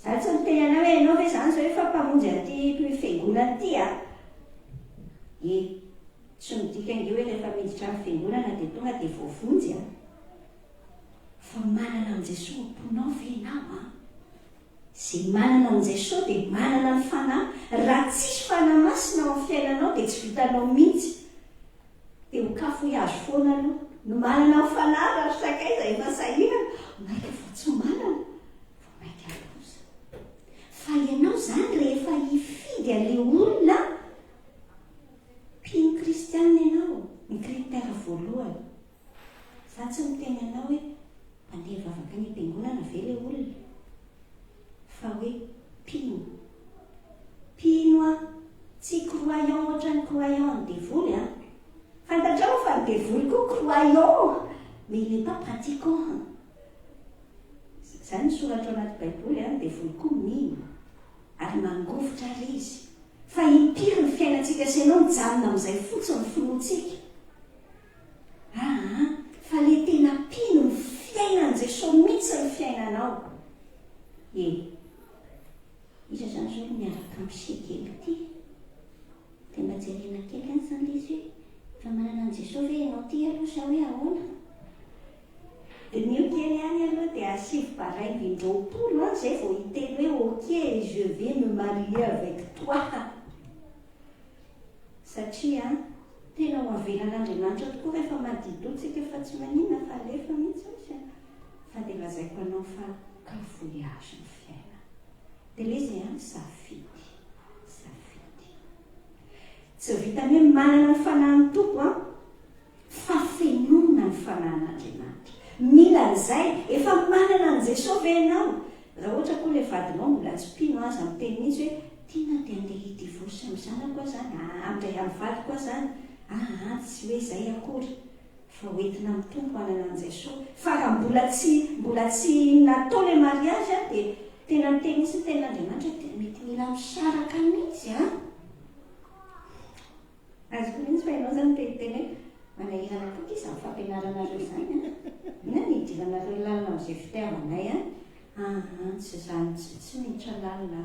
Za tsy miteny anao hoe ianao ve zany zao efa mpamonjy an'ity fiangonana ity tsy midika ange hoe rehefa miditra amin'ny fiangonana dia tonga dia voavonjy fa manana an' Jesosy amponao ve ianao Zay manana an' Jesosy dia manana ny fanahy. Raha tsisy fanahy masina ao amin'ny fiainanao dia tsy vitanao mihitsy. Dia ho kafo hiazo foana aloha. No manana ny fanahy raha sakaiza efa sahirana, maika fa tsy manana, fa maika loza. Fa ianao rehefa hifidy an'le olona mpino kristianina ianao ny critère voalohany za tsy miteny anao hoe mandeha vavaka ny am-piangonana ve le olona fa hoe mpino a tsy croyant ohatra ny croyant ny devoly a fantatrao fa ny devoly koa croyant mais il n'est pas pratiquant. Zany soratra ao anaty baiboly a ny devoly koa mino ary mangovotra ary izy fa impiry ny fiainantsika sy ianao mijanona amin'izay fotsiny finoantsika fa le tena mpino ny fiainany Jesosy mihitsy ny fiainanao iza zany zao miaraka misekely ty dia mba jerena kely any zany izy hoe fa manana an Jesosy hoe ianao ty aloha sa hoe ahoana dia nio kely any aloha dia asivy baraingy indroapolo any zay vao hiteny hoe ok je vais me marier avec toi satria tena ho avelan'Andriamanitra tokoa rehefa madidotsika fa tsy manina fa alefa mihitsy izy fa dia lazaiko anao fa cafouillage ny fiaina dia le izy any safidy tsy vitany hoe manana ny fanahiny tompo a fa fenonina ny fanahyn'Andriamanitra mila an'izay efa manana an Jesosy ve ianao raha ohatra koa le vadinao mbola tsy mpino aza miteny izy hoe tiana dia andeha hidivorsy amin'ny zanako zany amindray amin'ny vady koa zany tsy hoe izay akory fa hoentina amin'ny tompo anana an Jesosy fa raha mbola tsy natao le mariage dia tena miteny izy ny ten'Andriamanitra dia mety mila misaraka mihitsy azoko mihitsy fa ianao zany teny manahirana koa izy amin'ny fampianaranareo zany ina nidiranareo lalina amin'izay fitiavanay tsy zany tsy miditra lalina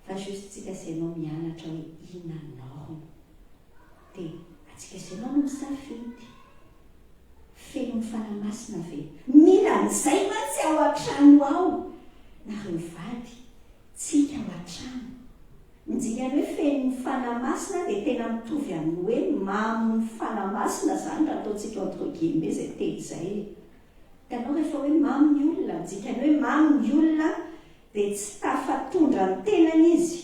fa juste tsika sy ianao mianatra hoe inona norme dia atsika sy ianao no misafidy feno ny fanamasina ve mila an'izay mantsy ao an-trano ao na reo vady tsika ao an-trano midikany hoe feno ny fanamasina dia tena mitovy amin'ny hoe mamo ny fanamasina zany raha ataontsika entre guillemets zay teny izay tanao rehefa hoe mamo ny olona midikany hoe mamo ny olona dia tsy tafatondra ny tenany izy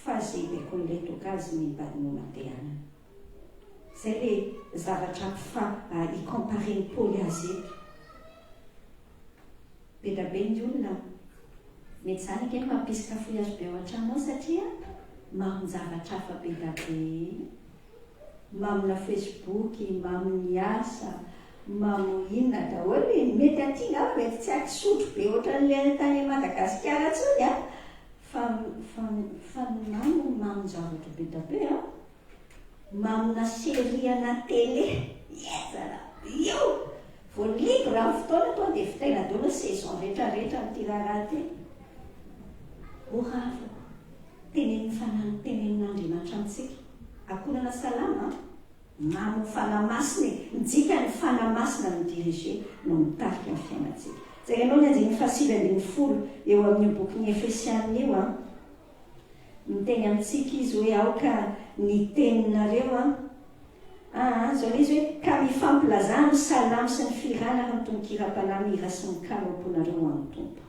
fa zay bekon'ilay tokazy ny badinomandehanana zay le zavatra hicompare ny Paoly azy eto be da be ny olona mety zany akely mampisy cafouillage be ao an-tranao satria mamony zavatra hafa be da be mamona Facebook mamony asa mamo inona daholo mety aty ngava mety tsy akisotro be ohatran'le tany Madagasikara tsony fa mamony zavatra be da be mamona série ana télé io voaligo raha ny fotoana toa dia fitaina daholo saison rehetrarehetra amin'ity raharaha ty orava tenenin'Andriamanitra amintsika akonana salama mamo fanamasina midika ny fanamasina no dirige no mitarika ny fiainantsika zay ianao ny anjeny 7:10 eo amin'ny boky Efesianina io miteny amintsika izy hoe aoka ny teninareo zao le izy hoe ka mifampilazano salamo sy ny firana ny tononkira-panahy mira sy ny kanomponareo amin'ny tompo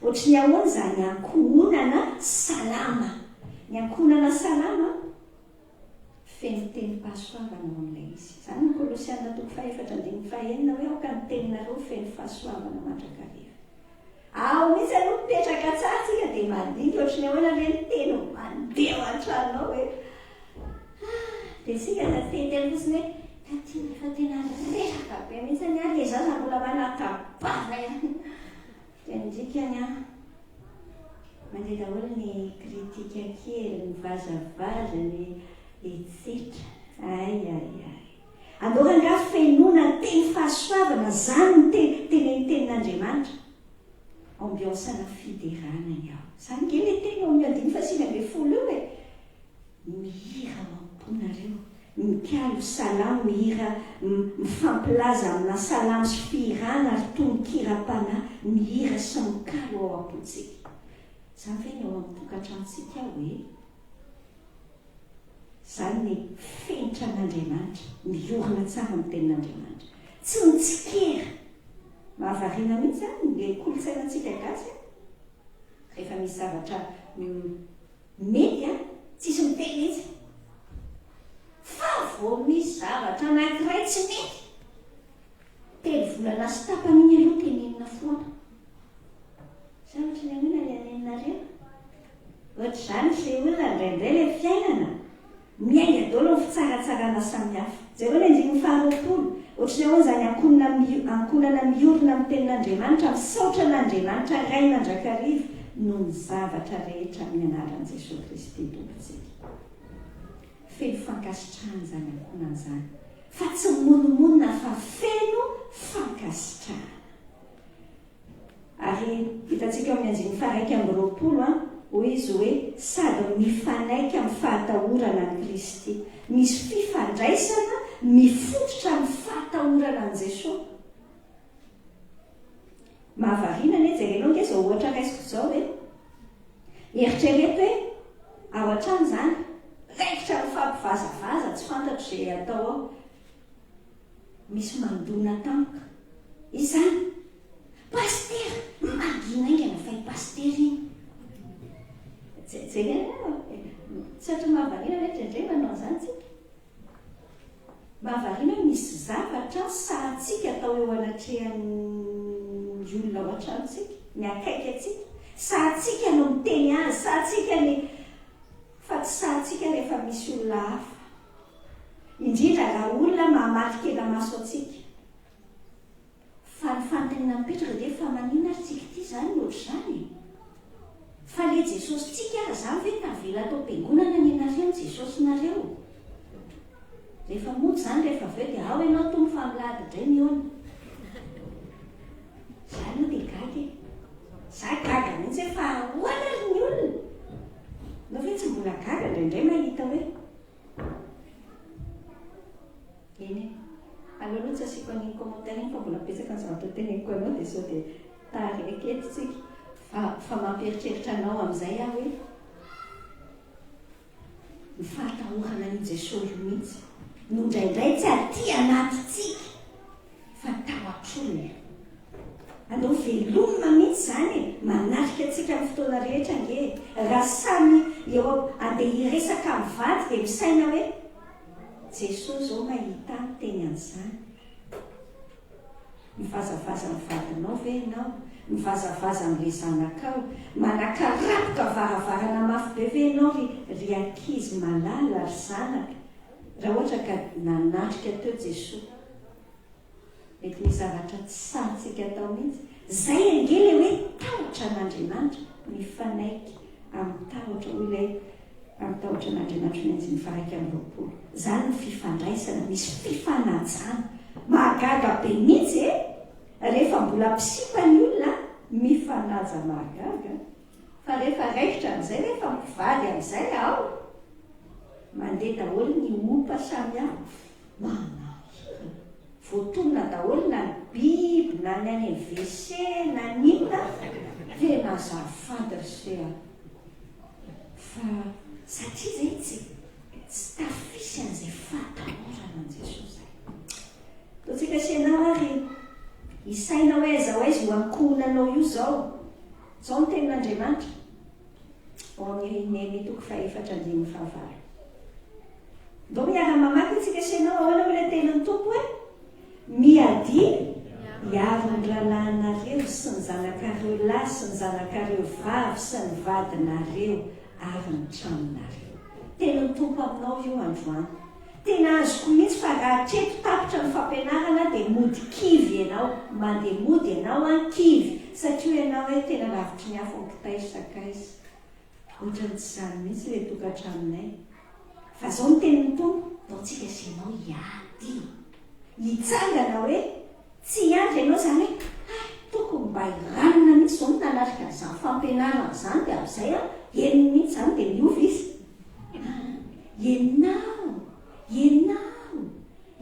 ohatrany ahoana zany ankohonana salama ny ankohonana salama feno teny fahasoavana ao amin'ilay izy zany ny Kolosiana 4:4-5 hoe aoka ny teninareo feno fahasoavana mandrakariva ao misy aloha mipetraka tsara tsika dia mandinika ohatrany ahoana le ny teny mandeha ao an-tranao hoe dia sika da tety alosiny hoe taty fa tena resaka be mihitsy any le zaza mbola manakabava dia ndikany mandeha daholo ny kritika kely ny vazavaza ny etsetra andao ranga fenona teny fahasoavana zany ny tenin'Andriamanitra ambiansana fiderana ny ao zany ke le teny ao amin'ny 5:10 io hoe mihira mamponareo mikalo salamo mihira mifampilaza amina salamo sy firana ary tononkira-panahy mihira sy mikalo ao am-pontsika zany ve ny ao amin'ny tokantranontsika hoe zany ny fenitra an'Andriamanitra miorina tsara amin'ny tenin'Andriamanitra tsy mitsikera mahavariana mihitsy zany le kolotsainantsika gasy rehefa misy zavatra mety a tsisy miteny izy fa vo misy zavatra anankiray tsy mety telo volana sy tapan'iny aloha tenenina foana zavatra ny ahoana le anenareo ohatra zany se olona ndraindray le fiainana miaina daholo ny fitsaratsarana samihafa zay hoe andiny faharoapolo ohatrany ahoana zany ankonana miorina amin'ny tenin'Andriamanitra misaotra an'Andriamanitra ray mandrakariva no ny zavatra rehetra amin'ny anaran'i Jesosy Kristy tompontsika feno fankasitrahana zany ankonan'izany fa tsy monomonina fa feno fankasitrahana ary hitantsika amin'ny andiny faraika amby roapolo hoy izy hoe sady mifanaika amin'ny fahatahorana ny Kristy misy fifandraisana mifototra amin'ny fahatahorana an' Jesosy mahavarina ane jerenao nge zao ohatra raisiko zao hoe eritrereto hoe ao an-trano zany raikitra mifampivazavaza tsy fantatro zay atao ao misy mandona tampoka izany paster maginaingana fa i paster iny zay tsy ohatra mahavarina rehetraindray manao zany tsika mahavarina misy zavatra sahatsika atao eo anatrehan'ny olona ao an-tranotsika miakaiky atsika sahatsika no miteny azy sahatsika ny fa tsy sahatsika rehefa misy olona hafa indrindra raha olona mahamalikena maso atsika fa ny fantenina mipetraka dia fa manina arytsika ity zany ohatr' zany fa le Jesosy tsika zany ve tavela atao mpiangonana ny anareo ny Jesosy nareo rehefa mody zany rehefa aveo dia ao ianao tombo fa milady dray miona zany no dia gaga za gaga mihitsy hoe fa ahoana ny olona no ve tsy mbola gaga ndraindray mahita hoe eny aloaloha tsy asiko an'iny commentaire iny fa mbola petsaka ny zavatra teneniko anao dia sao dia tareky eto tsika fa mampieritreritra anao amin'izay aho hoe ny fahatahorana ny Jesosy mihitsy no ndraindray tsy aty anatytsika fa tahotr'olona andao velomina mihitsy zany manarika atsika amin'ny fotoana rehetra nge raha samy eo andeha hiresaka amin'ny vady dia misaina hoe Jesosy zao mahita ny teny an'izany mivazavaza ny vadinao ve ianao mivazavaza amin'le zanakao manakarapoka varavarana mafy be ve ianao ry ankizy malala ary zanaka raha ohatra ka nanatrika teo Jesosy mety ny zavatra tsy sahatsika atao mihitsy zay angely hoe tahotra an'Andriamanitra mifanaiky amin'ny tahotra hoy ilay amin'ny tahotra an'Andriamanitra ny andiny faraika amby roapolo zany ny fifandraisana misy fifanajana mahagaga be mihitsy rehefa mbola mpisika ny olona mifanaja mahagaga fa rehefa raikitra amin'izay rehefa mivady amin'izay ao mandeha daholo ny opa samihafa manahira voatonona daholo na ny biby na ny any WC na n'inona tena azafady se fa satria zay tsy tafisy an'izay fahatahorana an' Jesosy ataotsika senao ary isaina hoe zao aizy ho ankonanao io zao ny tenin'Andriamanitra ao amin'ny toko faefatra andiny fahavalo ndao miara-mamaky tsika senao ahoana hoe le tenin'ny tompo hoe miadi hiaro ny ralanareo sy ny zanakareo lahy sy ny zanakareo vavy sy ny vadinareo ary ny tranonareo tenin'ny tompo aminao io androany tena azoko mihitsy fa raha treto tapitra ny fampianarana dia mody kivy ianao mandeha mody ianao ankivy satria ianao hoe tena lavitry ny hafa nkitaisy sakaizy ohatrany tsy zany mihitsy le tokantraminay fa zao ny tenin'ny tompo taontsika senao hiady hitsangana hoe tsy hiandry ianao zany hoe tokony mba hiranona mihitsy zao nanarika an'izany fampianarana zany dia amin'izay eniny mihitsy zany dia miova izy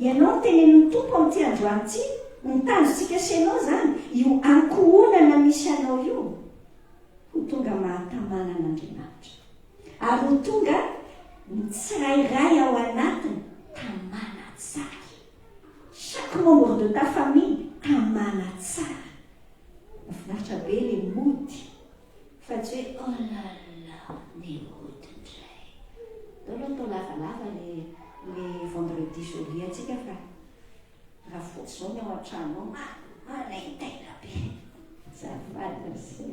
ianao ny tenenin'ny tompo amin'ity androanyty ny tanjotsika senao zany io ankohonana misy anao io ho tonga mahatamana an'Andriamanitra ary ho tonga ny tsirairay ao anatiny tamana tsara chaque membre de ta famille tamana tsara mafinaritra be le mody fa tsy hoe oh là là ny mody atao lavalava le vendredi jolie atsika fa raha fotsy zao ny ao an-trano malaitaina be zavadase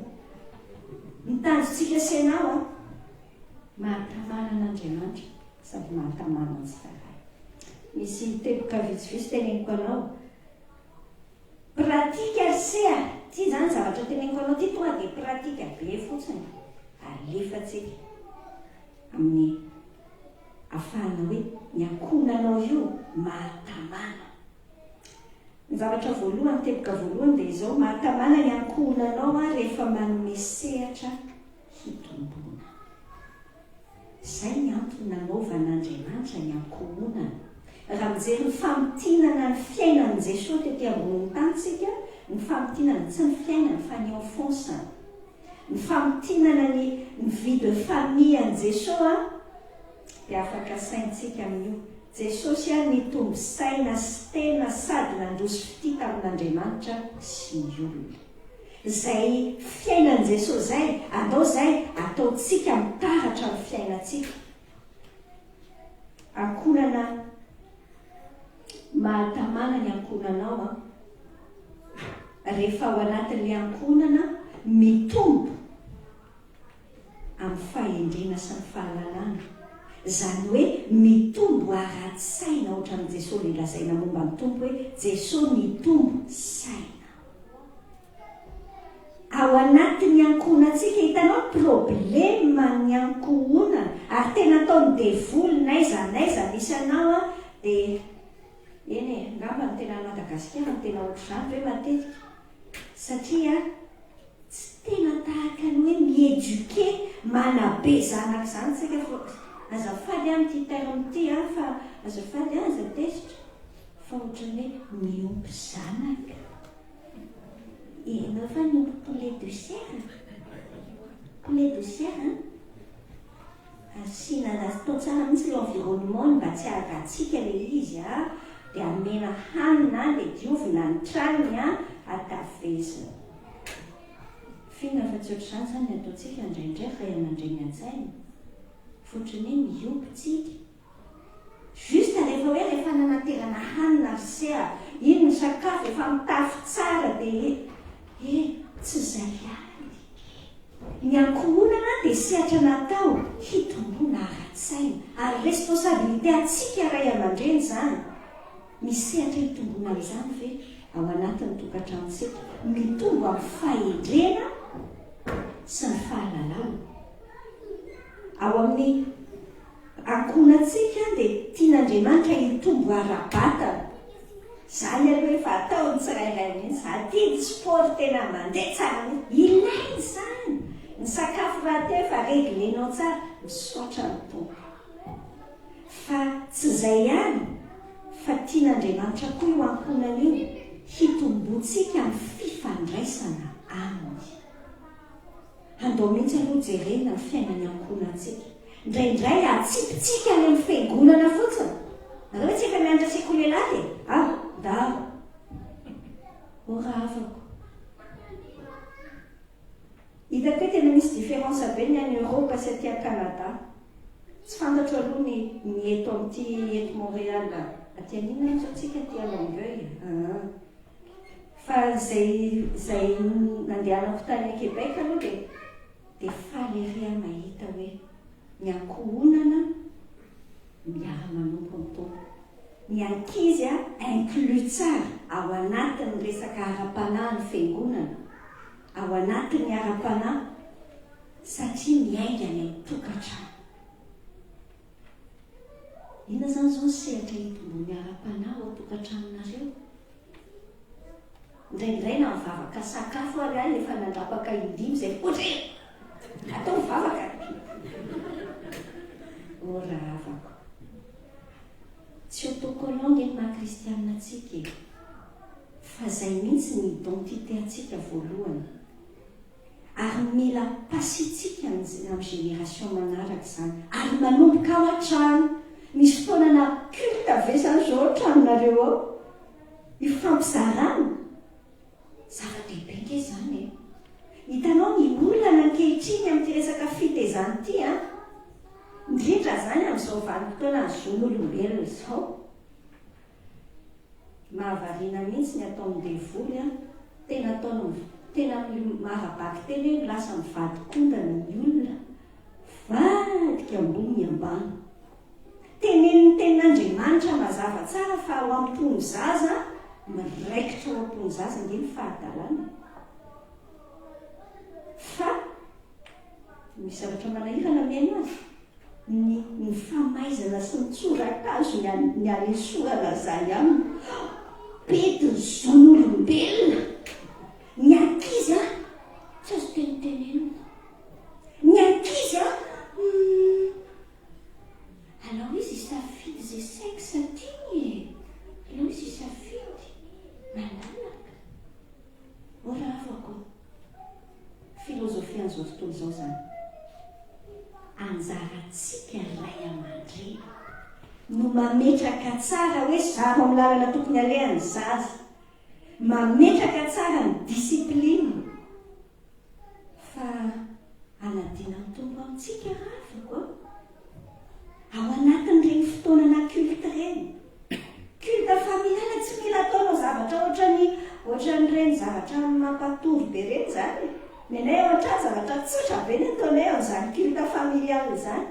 mitanjotsika senao a mahatamana an'Andriamanitra sady mahatamana antsika ray misy teboka vitsivitsy teneniko anao pratika sea ty zany zavatra teneniko anao ty tonga dia pratika be fotsiny alefatsika amin'ny afahana hoe ny ankonanao io mahatamana. Ny zavatra voalohany teboka voalohany dia izao mahatamana ny ankonanao a rehefa manome sehatra hitombona. Izay ny antony nanaovan'Andriamanitra ny ankonana. Raha mijery ny famotinana ny fiainan'i Jesosy tety ambonin'ny tantsika, ny famotinana tsy ny fiainany fa ny enfonsany. Ny famotinana ny vie de famille an'i Jesosy dia afaka saintsika amin'io. Jesosy nitombo saina sy tena sady nandroso fity tamin'Andriamanitra sy ny olona. Izay fiainan'i Jesosy zay, ataotsika mitaratra ny fiainantsika. Ankonana mahatamana ny ankonanao rehefa ao anatin'ilay ankonana mitombo amin'ny fahendrena sy ny fahalalana. Zany hoe mitombo ara-tsaina ohatran'ny Jesosy le lazaina momba ny tombo hoe Jesosy mitombo saina. Ao anatin'ny ankonantsika hitanao problema ny ankohonana ary tena ataony devoly naiza nisy anao dia eny ngamba ny tena Madagasikara ny tena ohatr'izany hoe matetika satria tsy tena tahaka ny hoe mieduke manabe zanaka izany tsika azafady amin'ity terme ity fa azafady aza tezitra fa ohatran'ny hoe miompy zanaka. Enao fa miompy poulet de chair asina natao tsara mihitsy l'environnement mba tsy ahagatsika le izy dia amena hanina le diovina ny tranony atavezina. Fina fa tsy ohatr'izany zany ny ataontsika indraindray ray aman-dreny an-tsaina. Fotrany hoe miompy tsika. Juste rehefa nanaterana hanina risea, iny ny sakafo efa mitafy tsara dia tsy zay ihany. Ny ankohonana dia sehatra natao hitomboana ara-tsaina ary responsabilité atsika ray aman-dreny zany. Misehatra hitomboana amin'izany ve ao anatin'ny tokantranontsika mitombo amin'ny fahendrena sy ny fahalalana. Ao amin'ny ankonantsika dia tian'Andriamanitra hitombo ara-batana. Zany aloha efa ataony tsirairay mihitsy atidy sport tena mandeha tsara ilainy zany. Ny sakafo raha teo efa reglenao tsara misoatra ny tompo. Fa tsy izay ihany fa tian'Andriamanitra koa io ankonana io hitombontsika amin'ny fifandraisana aminy. Andao mihitsy aloha jerena ny fiainany ankonantsika. Indraindray atsipitsika any amin'ny fiangonana fotsiny. Nareo tsy efa mianatra sekolelaty dava ora afako. Hitako hoe tena misy différence be ny any Europe sy aty Canada. Tsy fantatro aloha ny eto amin'ity eto Montréal aty an'inona mihitsy atsika aty Longueuil. Fa zay nandehanako tany Québec aloha dia faly ery mahita hoe ny ankohonana miara-manompo ny tompo. Ny ankizy inclus tsara ao anatin'ny resaka ara-panahy ny fiangonana, ao anatin'ny ara-panahy satria miainga ny tokantrano. Inona zany zao ny sehatra hitombony ara-panahy ao tokantranonareo? Indraindray na mivavaka sakafo ary efa nandrapaka indimy zay otre atao mivavaka. Ora avako. Tsy autocollant ny maha-kristianina atsika fa zay mihitsy ny identité atsika voalohany. Ary mila pasitsika amin'ny génération manaraka izany ary manomboka ao an-trano. Misy fotoana culte ve zany zao an-tranonareo ao ifampizarana zava-dehibe nke zany. Hitanao ny olana ankehitriny amin'ity resaka fitezana ity indrindra zany amin'ny amin'izao vanim-potoana ny zon'olombelona izao. Mahavariana mihitsy ny ataon'ny devoly a, tena mahavaky teny hoe lasa mivadikondana ny olona, vadika ambony ambany. Teneniny tenin'Andriamanitra mazava tsara fa ao am-pony zaza, miraikitra ao am-pony zaza nge ny fahadalana. Fa misy zavatra manahirana miaina azy, ny famaizana sy ny tsorakazo ny alesoana zay aminy. Pety ny zon'olombelona, ny ankizy a tsy azo tenitenenina, ny ankizy a alao izy isafidy zay sexe tiany e, alao izy isafidy malalaka. Oravako filozofia an'izao tontolo izao zany, anjarantsika ray aman-dreny no mametraka tsara hoe zaro amin'ny lalana tokony alehan'ny zaza, mametraka tsara ny disiplina, fa anadina mitombo amintsika rafako ao anatin'ireny fotoanana culte reny. Culte familiale tsy mila ataonao zavatra ohatran'ireny zavatra mampatory be reny zany. Nenay ohatra zavatra tsotra be ny ataonay amin'izany culte familiale zany.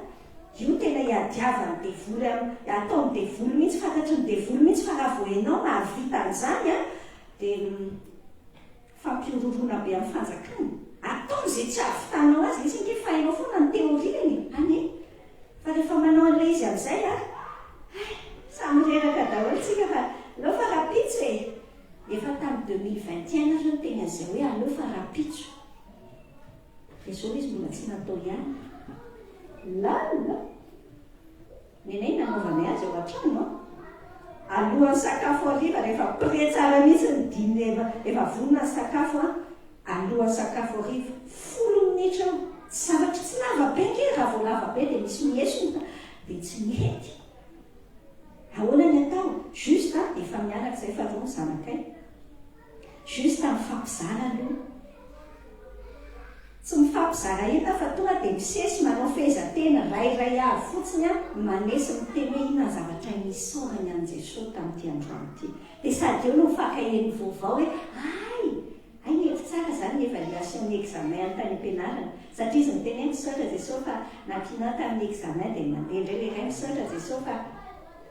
Io tena hiadiavany devoly, ataony devoly mihitsy, fantatry ny devoly mihitsy fa raha vao ianao mahavita an'izany a, dia fampiororona be amin'ny fanjakana. Ataony izay tsy ahavitanao azy, izy nge fa hainao foana ny teoriany any. Fa rehefa manao an'ilay izy amin'izay a, samy reraka daholo tsika fa aleo fa rapitso e. Efa tamin'ny 2021 no tena izay hoe aleo fa rapitso. Dia izao izy mbola tsy natao ihany. Lala nenay nanaovanay azy ao an-trano alohan'ny sakafo hariva, rehefa pré tsara mihitsy ny dimy efa vonona ny sakafo a, alohan'ny sakafo hariva 10 minitra eo. Tsy zavatra tsy lava be nge, raha vao lava be dia misy miesona dia tsy mety. Ahoana ny atao? Juste efa miaraka izay fa roa ny zanakay, juste mifampizara aloha, tsy mifampizara ina fa tonga dia misesy manao fehezantena rairay avy fotsiny a, manesy miteny hoe inona ny zavatra nisaorany an' Jesosy tamin'ity androany ity. Dia sady eo no mifankaheny vaovao hoe ay mety tsara zany ny évaluation ny examen an-tany am-pianarana, satria izy miteny hoe misaotra Jesosy fa nampianao tamin'ny examen dia mandeha indray le iray misaotra Jesosy fa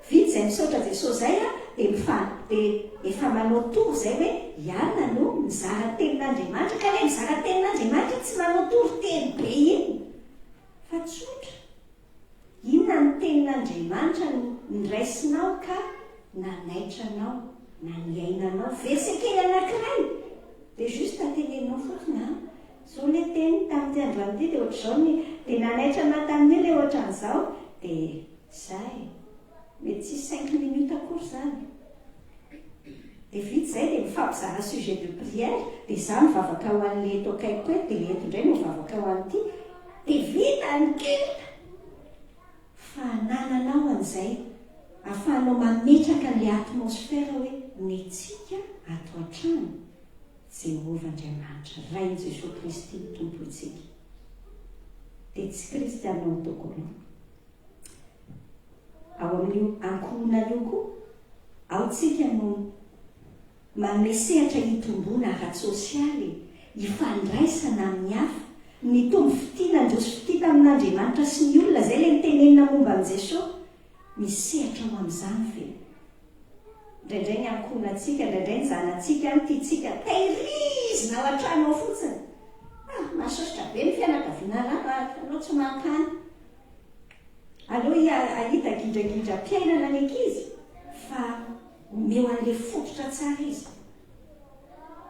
vita izay misaotra Jesosy zay a, dia efa manao tory zay hoe iarina no mizara tenin'Andriamanitra, ka le mizara tenin'Andriamanitra tsy manao tory teny be iny fa tsotra. Inona ny tenin'Andriamanitra niraisinao ka nanaitranao na niainanao, versekely anankiray dia juste ateneninao fotsiny a, so le teny tamin'ity androany ity dia ohatr'izao dia nanaitranao tamin'io le ohatran'izao dia zay mety tsy 5 minutes akory zany. Dia vita zay dia mifampizara sujet de prière, dia za mivavaka ho an'le eto akaiko hoe, dia le eto indray mivavaka ho an'ity, dia vita ny culte. Fa nananao an'izay ahafahanao mametraka an'le atmosfera hoe netsika ato an-trano Jehovah Andriamanitra, Rain'i Jesosy Kristy ny tompontsika. Dia tsy kristiana no tokony. Ao amin'io ankohonana io koa, ao tsika no mamesehatra hitombona ara-tsosialy, hifandraisana amin'ny hafa, mitombo fitiana androso fity tamin'Andriamanitra sy ny olona, zay le nitenenina momba an' Jesosy, misehatra ho amin'izany ve. Indraindray ny ankohonantsika, indraindray ny zanantsika, ny tiantsika tehirizina ao an-trano ao fotsiny. Mahasaositra be ny fianakaviana rano, anao tsy mankany. Aloha ahita gidragidram-piainana ny ankizy, fa omeo an'le fototra tsara izy.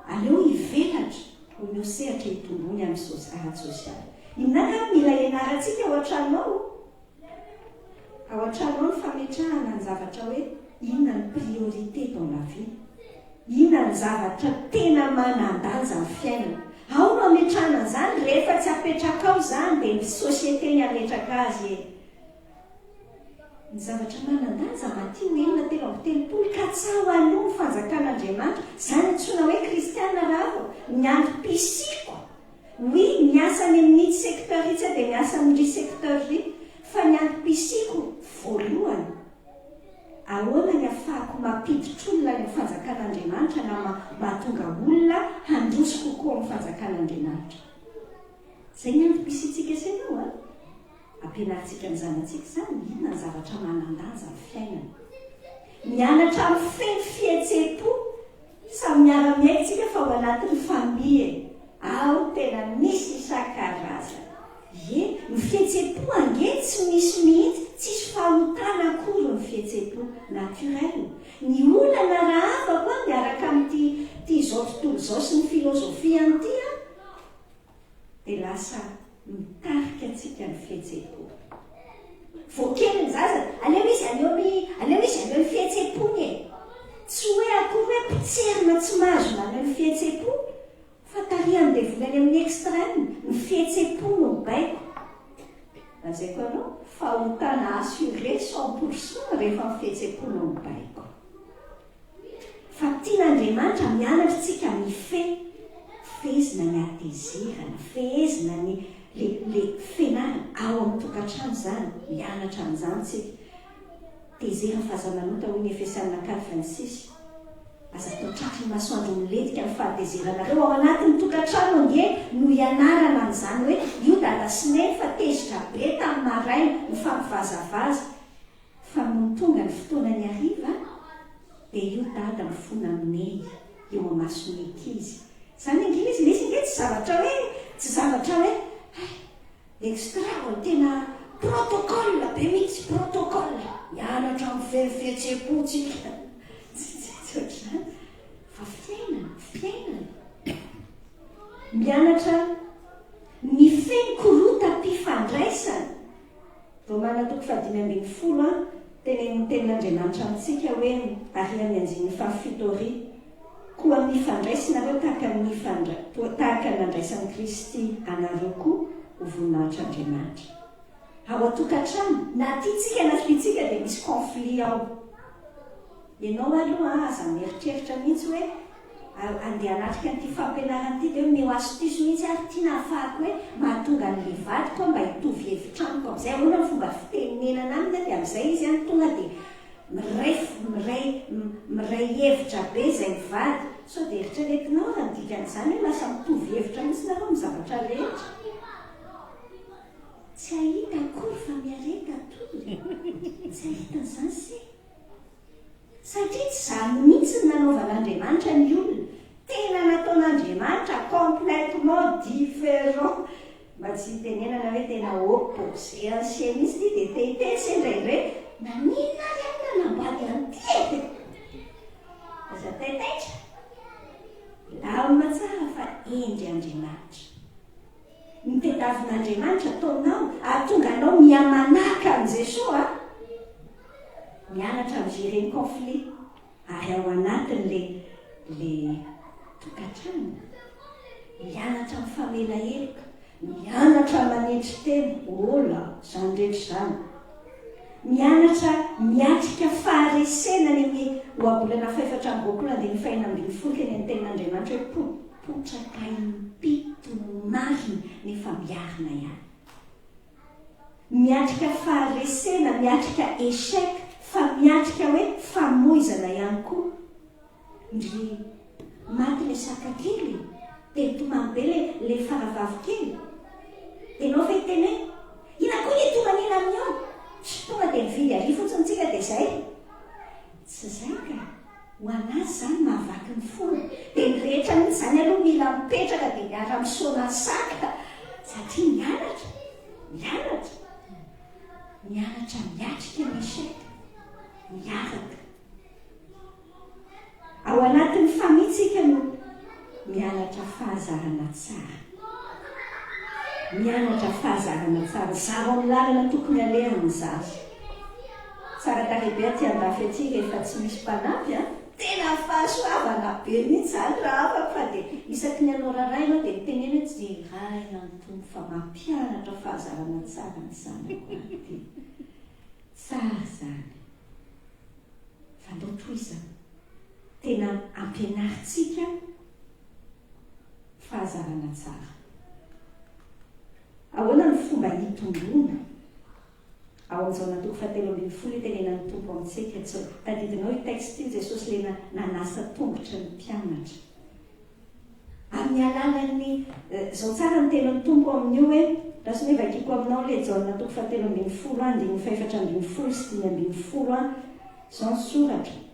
Aleo hivelatra, omeo sehatra hitombony amin'ny ara-tsosialy. Inona mila ianarantsika ao an-tranao? Ao an-tranao ny fametrahana ny zavatra hoe inona ny priorité dans la vie, inona ny zavatra tena manan-danja amin'ny fiainana. Ao no ametrahana an'izany, rehefa tsy apetraka ao zany dia ny société ny ametraka azy. Ny zavatra manan-danja maty enina telo amby telopolo ka tsao aloha ny fanjakan'Andriamanitra, izany antsoina hoe kristiana raha ny antom-pisiko. Oui, miasa any amin'ny secteur itsy dia miasa amin'ny secteur ry, fa ny antom-pisiko ahafahako mampiditra olona ny fanjakan'Andriamanitra na mahatonga olona handroso kokoa amin'ny fanjakan'Andriamanitra. Zay ny antoko misy itsika ianao a ampianarintsika ny zanantsika zany inona ny zavatra manan-danja amin'ny fiainana. Mianatra amin'ny feno fihetseham-po samy miara-miaintsika fa ao anatin'ny famille ao tena misy isan-karazany. Ny fihetseham-po ange tsy misy mihitsy, tsisy fahotana akory ny fihetseham-po naturel. Ny olana raha hafa koa miaraka amin'ity zao tontolo zao sy ny filozofia an'ity dia lasa mitarika antsika ny fihetseham-po. Voakely ny zaza, aleo izy aleo ny fihetseham-pony e. Tsy hoe akory hoe potserina tsy mahazo manao ny fihetseham-po, fa tarihany dia volany amin'ny extrême, ny fihetseham-po no baiko. Zay koa anao, fahotana assuré 100% rehefa ny fihetseham-po no baiko. Fa tian'Andriamanitra mianatra tsika fehezina ny atezirana, fehezina ny fianarana ao amin'ny tokantrano zany, mianatra amin'izany tsika. Tezirana fahazamanota hoy ny Efesiana 4:26. Aza atao tratry ny masoandro milentika ny fahatezerinareo ao anatin'ny tokantrano ange no ianarana an'izany hoe io dada sy neny fa tezitra be tamin'ny maraina ny fampivazavaza. Fa no tonga ny fotoana ny hariva dia io dada mifona amin'neny eo amasony ankizy. Zany angila izy misy nge tsy zavatra hoe extra tena protocole be mihitsy protocole mianatra amin'ny fihetseham-potsika fa fiainana mianatra ny fenkorota-mpifandraisana. Romana 5:12 tenenin'Andriamanitra amintsika hoe ary amin'ny anjin'ny 7 koa mifandraisinareo tahaka nandraisan'i Kristy anareo koa ho voninahitr'Andriamanitra. Ao atokantrano na tiatsika na tiatsika dia misy conflit ao. Ianao aloha aza mieritreritra mihitsy hoe andeha anatrika an'ity fampianarana ity dia hoe mioasotiso mihitsy ary tia nahafahako hoe mahatonga ny vadiko mba hitovy hevitra amiko amin'izay ahoana ny fomba fitenenana aminy dia amin'izay izy any tonga dia miray hevitra be izay mivady. So dia eritreretinao raha ny dikan'izany hoe lasa mitovy hevitra mihitsy nareo amin'ny zavatra rehetra. Tsy ahita akory fa miareta tory. Tsy ahita an'izany si. Satria tsy izany mihitsy ny nanaovan'Andriamanitra ny olona. Tena nataon'Andriamanitra complètement différent. Mba tsy tenenana hoe tena opposé ancien mihitsy dia tehitesy indraindray naninona ary amin'ny nanambady an'ity. Aza taitaitra. Lamina tsara fa endry Andriamanitra. Ny tediavin'Andriamanitra ataonao ahatonga anao miamanaka an' Jesosy mianatra migerer ny conflit ary ao anatin'le tokantrano mianatra mifamela heloka, mianatra manetry tena ola zany rehetra zany, mianatra miatrika faharesena ny amin'ny oabolana 4:20 ny tenin'Andriamanitra hoe potrakaim-pito marina nefa miarina ihany. Miatrika faharesena, miatrika échec, fa miatrika hoe famoizana ihany koa. Ndry maty le saka kely dia tomambe le faravavy kely dia nao fa hiteny hoe ina koa ny tomanina amin'io tsy tonga dia mividy ary fotsiny tsika dia izay. Tsy izay ka ho anazy zany mahavaky ny fona dia ny rehetra mihitsy zany aloha mila mipetraka dia miara misaona saka satria mianatra miatrika ny échec miaraka. Ao anatin'ny famitsika no mianatra fahazarana tsara. Zaro amin'ny lalana tokony alehan'ny zaza. Tsara tarehibe aty andafy aty rehefa tsy misy mpanampy tena fahasoavana be mihitsy zany raha afaka fa dia isaky ny anao raray ianao dia miteneny hoe tsy ray antomy fa mampianatra fahazarana tsara ny zanako an'ity. Tsara zany. Fa loatoizana tena ampianaritsika fahazarana tsara. Ahoana ny fomba hitomboana ao amin'izao natoko 7:10 tenenany tompo amintsika tadidinao io texte io Jesosy le nanasa tongotry ny mpianatra amin'ny alalany zao tsara ny tenony tompo amin'io hoe raha ny vakiko aminao le Jaona natoko 7:10 4:4 sy 5:10 zao ny soratra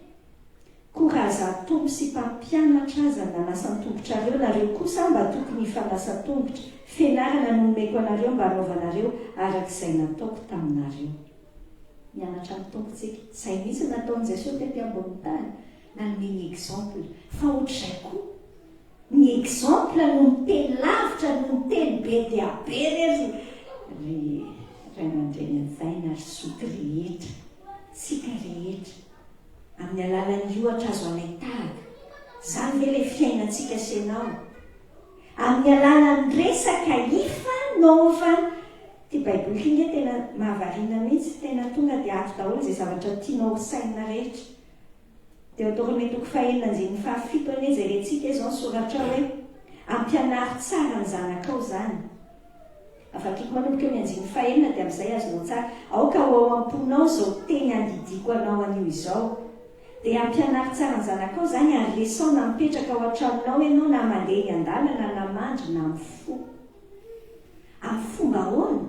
koraza tompo sy mpampianatra aza nanasa tombotrareo nareo kosa mba tokony hifanasa tongotra fianarana nomeko anareo mba hanaovanareo arak'izay nataoko taminareo mianatra ny tompontsika izay mihitsy nataon'i Jesosy tety ambony tany nanome ny exemple fa ohatr'izay koa ny exemple no miteny lavitra no miteny be dia be rery aman-dreny an'izay na ry soty rehetra tsika rehetra amin'ny alalan'ny ohatra azo anay tahaka zany ve le fiainantsika senao amin'ny alalan'ny resaka ifanaovana ty baiboly kinge tena mahavariana mihitsy tena tonga dia ato daholo izay zavatra tianao saina rehetra dia ataoko toko 4:7 ane izay rentsika izao soratra hoe ampianary tsara ny zanakao zany afakiko manomboka eo ny 9 dia amin'izay azonao tsara aoka ho ao am-ponao zao teny andidiko anao an'io izao dia ampianary tsara ny zanakao zany ary lesao na mipetraka ao an-tranonao ianao na mandeha an-dalana na mandry na mifo amin'ny fomba ahoana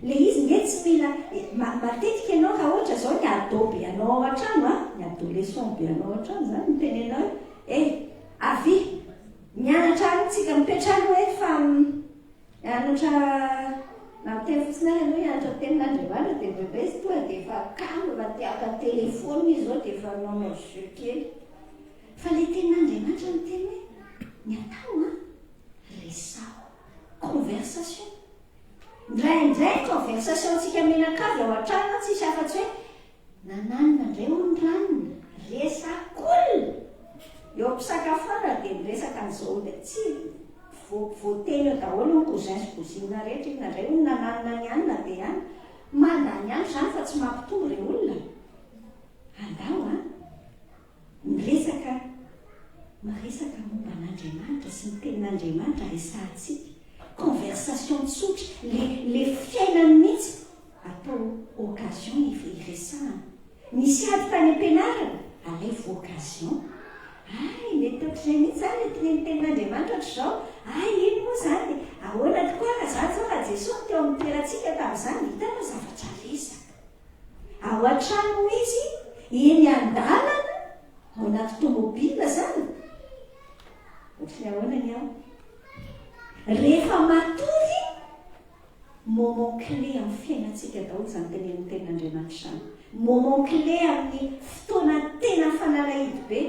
le izy nge tsy mila matetika ianao raha ohatra zao ny ado be anao ao an-trano ny adolescent be anao ao an-trano zany mitenenao avy mianatra anytsika mipetrano hoe fa mianatra na miteny fotsiny ary ianao hianatra tenin'Andriamanitra dia bebesy toa dia efa kamo fa tiaka telefony izy zao dia efa nanao jeu kely fa le tenin'Andriamanitra ny teny hoe ny atao resao conversation indraindray conversation tsika menakavy ao an-trano tsisy afa-tsy hoe nananina indray ondranina resak'olona eo ampisakafana dia miresaka an'izao dia tsy voateny eo daholo ny cousin sy cousine rehetra iny indray olona nananina ny anina dia ihany mandany any zany fa tsy mampitombo ireo olona andao miresaka momba an'Andriamanitra sy ny tenin'Andriamanitra resahantsika conversation tsotra le fiainany mihitsy atao occasion iresahana misy ady tany am-pianarana alevo occasion mety ohatr'izay mihitsy zany le tenin'Andriamanitra ohatr'izao ino moa zany ahoana tokoa ka zany zao raha Jesosy teo amin'ny toerantsika tamin'izany hitanao zavatra resaka ao an-trano izy eny an-dalana ao anaty tomobila zany ohatrany ahoana ny ao rehefa matory moment clé amin'ny fiainantsika daholo zany tenen'ny tenin'Andriamanitra zany moment clé amin'ny fotoana tena fanalahidy be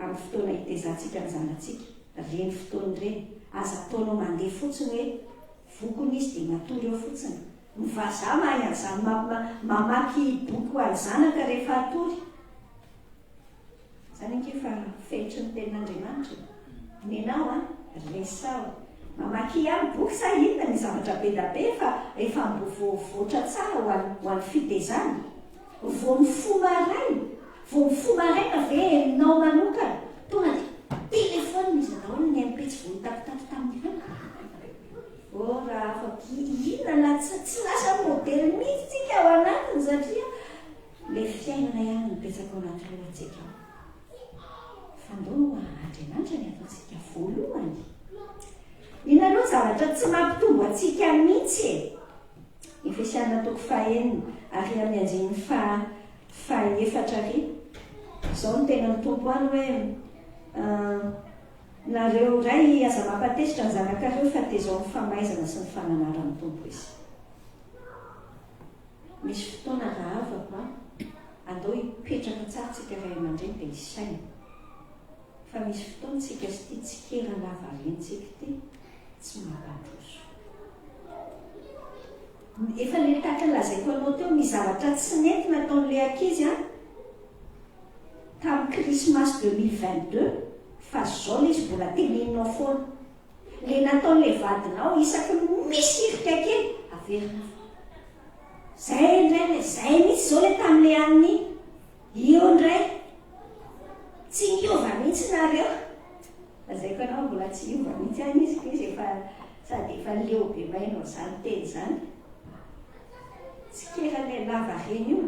amin'ny fotoana hitezantsika ny zanatsika reny fotoany reny aza ataonao mandeha fotsiny hoe vokony izy dia matory eo fotsiny ny vazaha mahay an'izany mamaky boky ho any zanaka rehefa atory zany ankefa fehitry ny tenin'Andriamanitra nenao resao mamaky amin'ny boky sa inona ny zavatra be da be efa voatra tsara ho an'ny fitezana vo mifomaraina ve enao manokana tonga dia telefony izy daholo ny ampetsy vohitatotato tamin'ny raha afaky inona tsy lasa modely mihitsy tsika ao anatiny satria le fiainana ihany nipetsaka ao anaty lohantsika fandao Andriamanitra ny ataontsika voalohany ina aloha zavatra tsy mampitombo atsika mihitsy Efesiana 4:1 ary amin'ny 5:4 zao ny tena ny tompo any hoe nareo ray aza mampatesitra ny zanakareo fa tezao ny famaizana sy ny fananarany tompo izy misy fotoana raha avako andao hipetraka tsara tsika ray aman-dreny dia hisaina fa misy fotoana tsika sy tia tsikera lavarentsika ty tsy mampandroso efa le tahaka lazaiko anao teo ny zavatra tsy nety nataon'le ankizy tamin'ny Christmas 2022 fa zao le izy mbola teneninao foana le nataon'le vadinao isaky misirika kely averina zay mihitsy zao le tamin'le aniny io ndray tsy miova mihitsy nareo lazaiko anao mbola tsy miova mihitsy any izy efa sady efa leo be mainao zany teny zany tsikerale lava reny io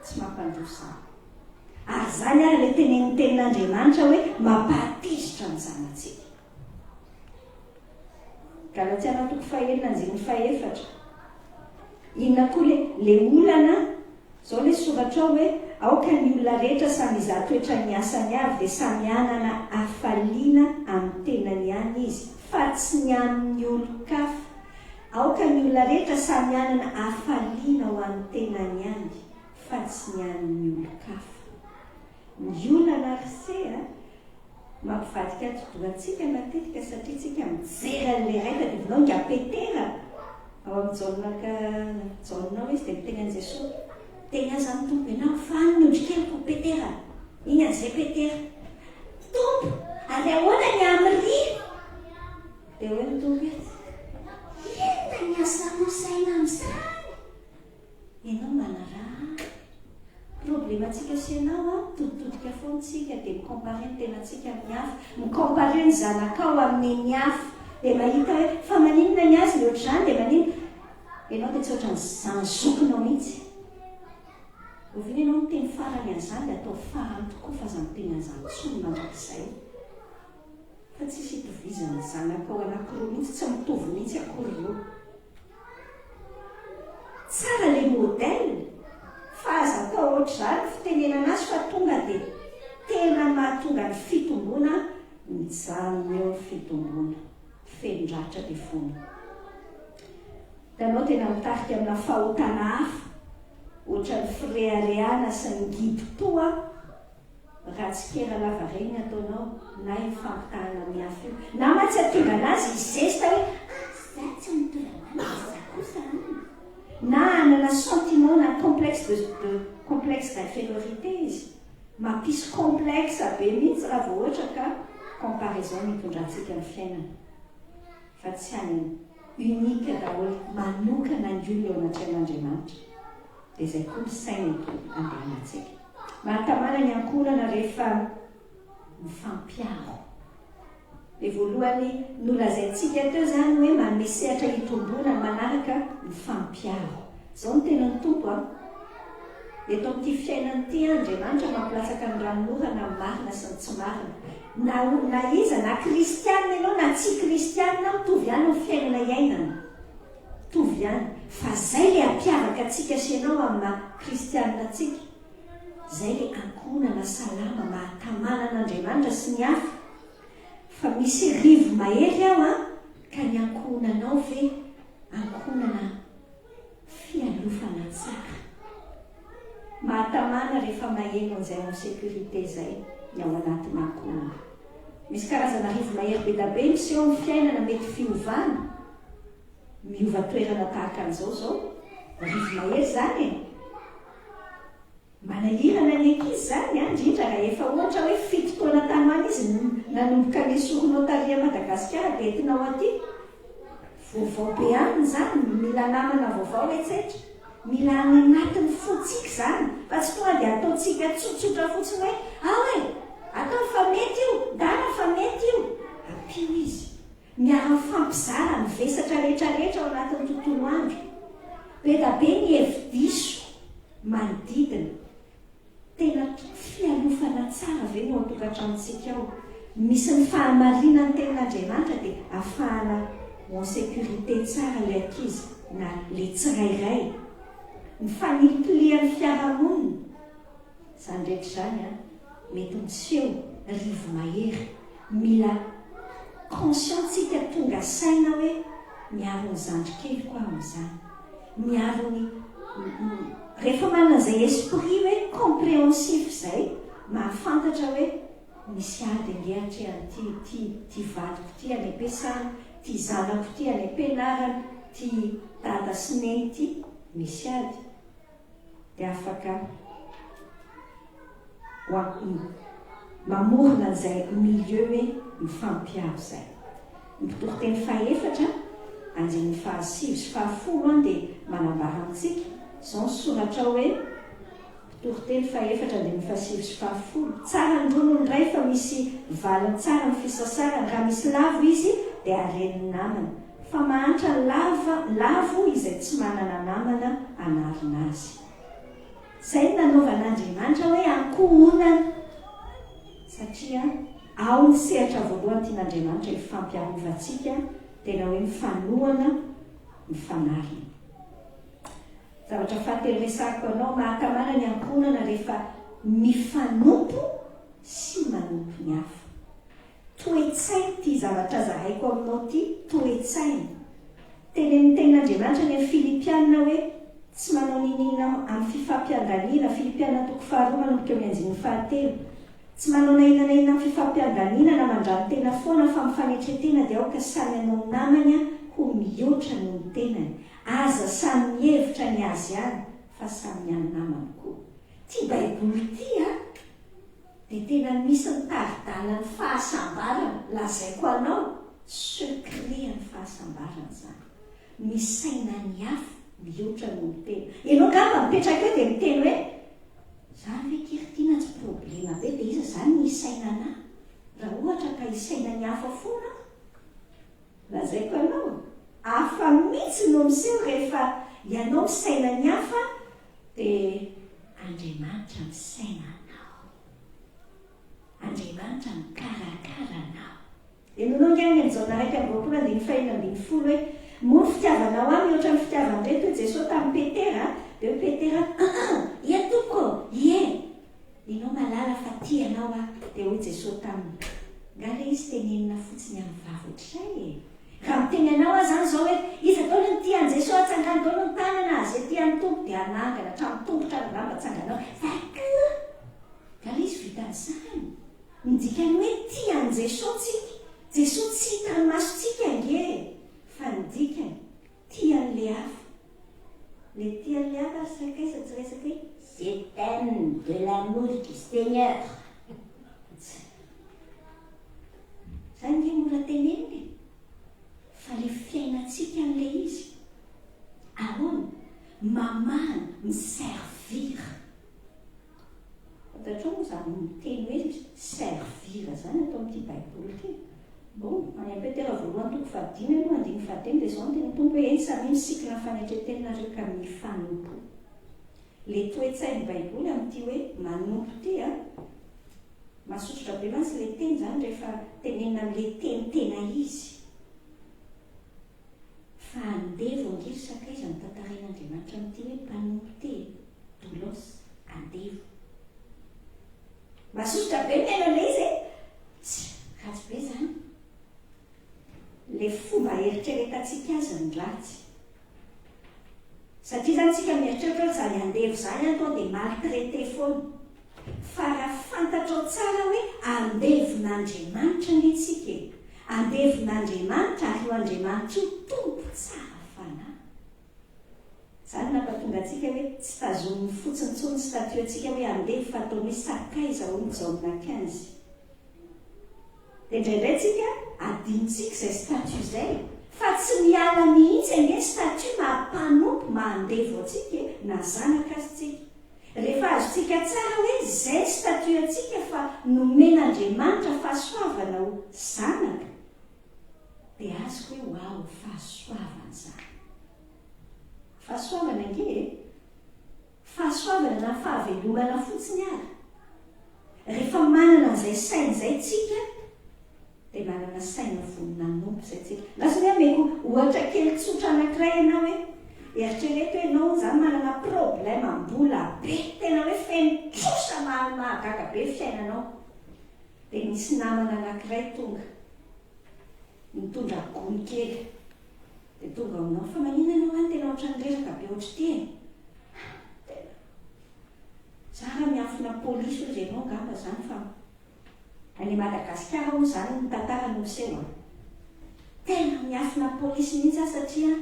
tsy mampandrosa ary zany ary le tenen'ny tenin'Andriamanitra hoe mampahatizitra ny zanatsika. Galatiana toko fahelina anjiny faefatra. Inona koa le olana zao le soratra hoe aoka ny olona rehetra samy izato toetra ny asany avy dia samy anana hafaliana amin'ny tenany ihany izy fa tsy ny amin'ny olo-kafa. Aoka ny olona rehetra samy anana hafaliana ho amin'ny tenany ihany fa tsy ny amin'ny olo-kafa. Ny olana rysea mampivadika todoantsika matetika satria tsika mijery an'le raika dia vinao nga petera ao amin'ny jaonina izy dia miteny an'i Jesosy tena aza amin'ny tompo ianao fa ny ondrikeliko petera iny an'izay petera tompo ary ahoana ny amiri dia hoe ny tompo ety ena ny asanao saina amin'izany ianao manaraha problematsika sy ianao tototodika foantsika dia mikompare ny tenantsika amin'ny hafa mikompare ny zanakao amin'ny ny hafa dia mahita hoe fa maninona ny azy le ohatr'izany dia maninona ianao dia tsy ohatran'izany zokinao mihitsy ovina ianao miteny farany an'izany dia atao farany tokoa fa zany teny an'izany tsony mandrakizay fa tsisy hitovizana zanakao anankiroa mihitsy tsy mitovy mihitsy akory io tsara le modèle fa aza atao ohatr'izany fitenenana azy fa tonga dia tena mahatonga ny fitombona mijanona eo ny fitombona fendratra dia fona. Tanao tena mitarika amina fahotana hafa ohatra ny firehareana sy ny gidim-toa raha tsy kera lava reny ataonao na hifampitahana amin'ny hafa io na matsy atonga anazy izesta hoe za tsy mitovana za kosa na anana sentiment na complexe d'infériorité izy mampisy complexe be mihitsy raha vao ohatra ka comparaison mitondrantsika ny fiainana fa tsy any unika daholo manokana ny olona eo anatrehan'Andriamanitra dia izay koa ny saina andehanantsika. Mahatamana ny ankorana rehefa mifampiaro dia voalohany nolazaintsika teo zany hoe manome sehatra hitombona manaraka mifampiaro zao ny tenan'ny tompo a dia atao amin'ity fiainany ity Andriamanitra mampilatsaka ny ranorana marina sy ny tsy marina na iza na kristianina ianao na tsy kristianina mitovy ihany amin'ny fiainana iainana mitovy ihany fa zay le ampiavaka atsika sy ianao amin'ny kristianina atsika zay le ankonana salama mahatamana an'Andriamanitra sy ny hafa fa misy rivo mahery ao ka ny ankonanao ve ankonana fialofana tsara mahatamana rehefa maheno an'izay amin'ny sécurité zay ny ao anatin'ny ankonana. Misy karazana rivo mahery be da be misy eo amin'ny fiainana mety fiovana miova toerana tahaka an'izao rivo mahery zany manahirana ny ankizy zany indrindra raha efa ohatra hoe fito taona tamana izy nanomboka ny soronao taria Madagasikara dia entinao aty vaovao be aminy zany mila namana vaovao etsetra mila anatin'ny fotsika zany fa tsy tonga dia ataontsika tsotsotra fotsiny hoe atao fa mety io dana fa mety io ampio izy miara mifampizara mivesatra rehetrarehetra ao anatin'ny tontolo andro be da be ny hevi-diso manodidina tena fialofana tsara ve no atokantranotsika ao misy ny fahamarina ny tenin'Andriamanitra dia ahafahana en sécurité tsara le ankizy na le tsirairay ny fanipilian'ny fiarahamonina zany rehetra zany mety miseho rivo mahery mila conscientsika tonga saina hoe miaro ny zandrikely koa amin'izany miaro ny rehefa manana izay esprit hoe compréhensif zay mahafantatra hoe misy ady angehatrehan ty valiko ty any am-piasana ty zanako ty any am-pianarana ty dada sy neny ty misy ady dia afaka mamorona an'izay milieu hoe mifampiaro zay. Mitoriteny faefatra anjiny fahasivy sy fahafolo dia manambara amintsika zao soratra hoe mitoriteny faefatra anjiny fahasivy sy fahafolo tsara ny ronono ray fa misy valiny tsara ny fisasarany raha misy lavo izy dia areniny namany fa mahantra lavo izay tsy manana namana anarina azy. Izay nanaovan'Andriamanitra hoe ankohonana, satria ao ny sehatra voalohany tian'Andriamanitra ifampiarovantsika, tena hoe mifanohana, mifanarina. Zavatra fahatelo resako anao, mahatamana ny ankohonana rehefa mifanompo sy manompo ny hafa. Toe-tsaina ty zavatra zahaiko aminao ty, toe-tsaina. Tenen'ny tenin'Andriamanitra ny Filipianina hoe tsy manao ninina amin'ny fifampianganiana, Filipianina toko 2 manomboka amin'ny 7. Tsy manao nainanaina amin'ny fifampianganiana na mandrano tena foana fa mifanetretena dia aoka samy anao namanya ho mihoatra noho ny tenany. Aza samy mihevitra ny azy ihany fa samy ihany namany koa. Ty Baiboly ty dia tena misy ny taridala ny fahasambarana. Lazaiko anao secret ny fahasambarana zany. Misaina ny hafa, mihoatra noho ny tena. Ianao ngamba mipetraka eo dia miteny hoe zany hoe kiritiana tsy problema be dia iza zany ny isaina anahy. Raha ohatra ka isaina ny hafa foana, lazaiko anao hafa mihitsy no miseho rehefa ianao misaina ny hafa dia Andriamanitra misaina anao. Andriamanitra mikarakara anao. Dia nonao ngany amin'izao raika ambroapolo dia ny 1:20 hoe moa fitiavanao aminy ohatra ny fitiavan'ireto hoe Jesosy tamin'ny Petera, dia hoe Petera ia toko, ianao malala fa tia anao dia hoe Jesosy taminy. Ngale izy tenenina fotsiny amin'ny vavy ohatray. Raha miteny anao zany zao hoe iza daholo ny tian'i Jesosy, atsangany daholo ny tanana izay tian'ny tompo dia anangana hatramin'ny tongotra ny ngamba atsanganao. Ngale izy vitan'izany. Midikany hoe tian'i Jesosy, Jesosy tsy hitan'ny masontsika nge, fa ny dikany tian'le hafa. Le tian'le hafa sakaiza tsy resaka hoe c'est un de l'amour du Seigneur. Zany nge mora teneniny. Fa le fiainantsika n'le izy ahoana mamana miservir. Ohatrao moa zany miteny hoe servir zany atao amin'ity Baiboly ity. Bon, any Petera voalohany toko 5 aloha 5 dia zao tena tompo hoe eny samy misikina fanetretenareo ka mifanompo. Le toe-tsain'ny Baiboly amin'ity hoe manompo ty masosotra be mantsy le teny zany rehefa tenenina amin'le teny tena izy. Fa andevo angiry sakaiza ny tantarain'Andriamanitra amin'ity hoe mpanompo te, dolos, andevo. Masosotra be miaina le izy ratsy be zany. Le fomba eritreretantsika azy ny ratsy. Satria zany tsika mieritreritra hoe zany andevo zany atao dia maltraité foana. Fa raha fantatrao tsara hoe andevon'Andriamanitra ny tsika. Andevon'Andriamanitra ary io Andriamanitra io tompo tsara fanahy. Zany nampatonga antsika hoe tsy tazominy fotsiny intsony statut antsika hoe andevo fa ataony hoe sakaiza ho mijaona 15. Dia indraindray tsika adinitsika izay statut izay. Fa tsy miala mihitsy ange statut mampanompo mandevo antsika na zanaka azytsika. Rehefa azotsika tsara hoe izay statut antsika fa nomen'Andriamanitra fahasoavana ho zanaka, dia azoko hoe wow, fahasoavana zany. Fahasoavana nge, fahasoavana na fahavelomana fotsiny ary. Rehefa manana an'izay saina izay tsika, dia manana saina vonina nompo izay tsika. Lasa hoe meko ohatra kely tsotra anankiray ianao hoe eritrereto hoe ianao zany manana problème am-bola be, tena hoe feno trosa mahagaga be fiainanao. Dia misy namana anankiray tonga mitondra gony kely. Dia tonga aminao fa manina ianao any tena ohatran'irezaka be ohatry ty. Zara miafina polisy hoy ianao ngamba zany fa any Madagasikara ho zany ny tantara no miseho. Tena miafina polisy mihitsy satria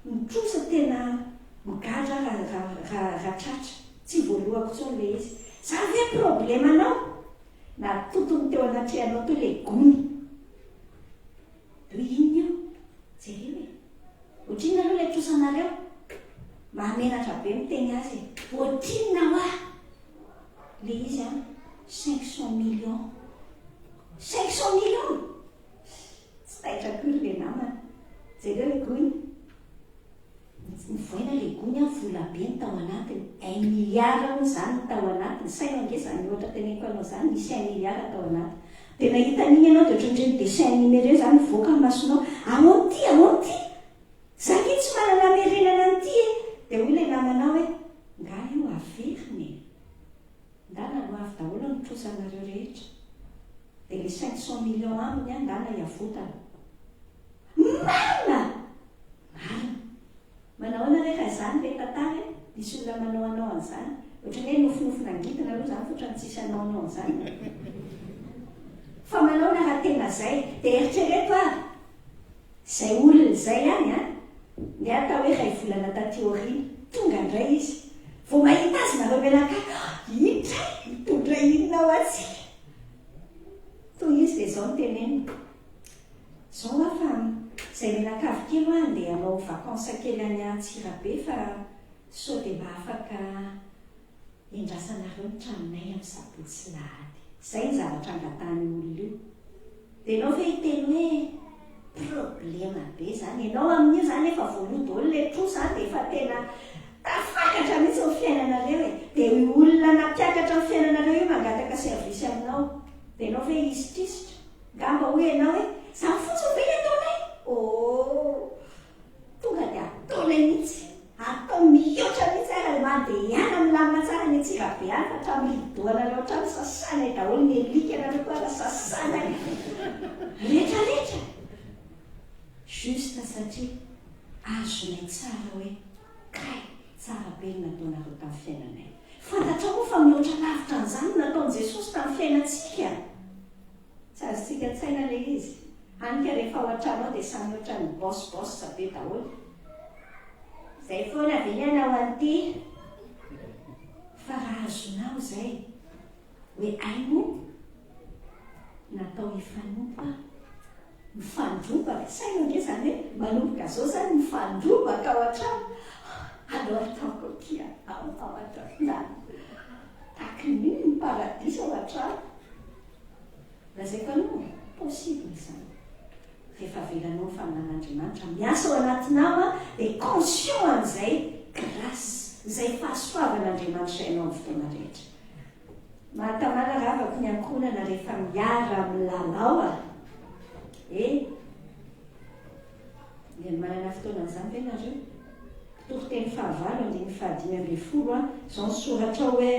mitrosa tena migadra raha tratra. Tsy voalohako tsony le izy. Zany hoe problème anao na totony teo anatrehanao teo le gony. Io inona io? Jereo hoe ohatrinona aloha le trosanareo? Mahamenatra be miteny azy. Ohatrinona hoa? Le izy 500 millions. 500 millions? Tsy taitra akory le namana. Jereo hoe tao anatiny 1 milliard hono zany tao anatiny saina angezany ohatra teneko anao zany misy 1 milliard tao anatiny dia nahita an'iny ianao dia ohatrandreny dessin numéré zany voaka masonao aoty za iny tsy manana merenana an'ity dia hoy ilay namanao hoe nga io averiny ndana no avy daholo mitrosanareo rehetra dia le 500 millions aminy ndana iavotana marina manahoana rehefa zany le tantara misy olona manao anao an'izany ohatrany hoe nofinofina angidina aloha zany fotrany tsisy anao an'izany fa manahoana raha tena zay dia eritrereto ary zay olona zay any ny atao hoe ray volana tateorina tonga indray izy vao mahita azy nareo menakany indray hitondra inona ao atsika toy izy dia zao notenenina zao afa zay menakavy kely ho any dia anao vakansa kely any Antsirabe fa sao dia mba afaka endrasanareo nytraminay amin'ny sabotsy lahady zay ny zavatra angatahany olona io dia ianao ve hiteny hoe problema be zany ianao amin'io zany efa voaloha daholo le trosa dia efa tena tafakatra mihitsy ny fiainanareo dia olona nampiakatra ny fiainanareo io mangataka servisy aminao dia ianao ve isitrisitra ngamba hoe ianao hoe za fotsiny ve ataonay tonga dia ataonay mihitsy atao mihoatra mihitsy ara mandeha ihany milamina tsara ny Antsirabe any fa hatramin'nydohanareo trano sasanay daholo ny elika nareo koa raha sasanay rehetrarehetra juste satria azonay tsara hoe kay tsara be ny nataonareo tamin'ny fiainanay fantatra moa fa mihoatra lavitra an'izany nataon'i Jesosy tamin'ny fiainantsika tsy azontsika tsaina le izy anika rehefa ao an-trano ao dia samy ohatra ny bosibosy be daholo zay foana ve ny anao an'ity fa raha azonao zay hoe aino natao hifanompa mifandrobaka saina nge zany hoe manomboka zao zany mifandrobaka ao an-trano alao ataoko kia ao an-trano taky niny ny paradisa ao an-trano lazay fa no possible zany rehefa velanao ny faminan'Andriamanitra miasa ao anatinao dia conscient an'izay grâce izay fahasoavan'Andriamanitra ianao amin'ny fotoana rehetra mahatamana raha avako ny ankonana rehefa miara amin'ny lalao dia manana fotoana an'izany ve nareo toroteny fahavalo andiny fahadimy ambin'ny folo zao ny soratra hoe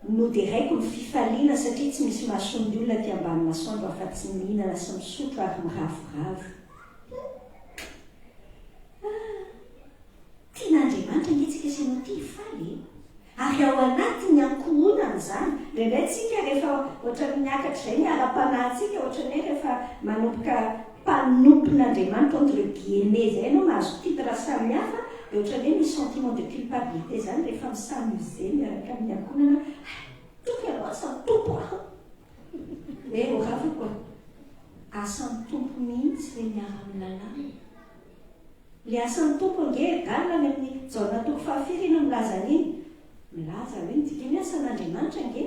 nodiraiko ny fifaliana satria tsy misy mahasondy olona ty ambany masoandro afa-tsy mihinana sy misotro ary miravoravo tian'Andriamanitra ngetsika isanao ty hifaly ary ao anatiny ankohonana zany indray tsika rehefa ohatra miakatra izay miara-panahintsika ohatra ny hoe rehefa manomboka mpanompon'Andriamanitra entre guillemets zay anao mahazo titre samihafa dia ohatra ny hoe misy sentiment de culpabilité zany rehefa misamuse miaraka amin'ny ankonana tokony anao asan'ny tompo orava koa asan'ny tompo mihitsy le miara amin'ny lalàna le asan'ny tompo nge galina ny amin'ny jaona toko fahafirina milaza an'iny milaza hoe nitsika ny asan'Andriamanitra nge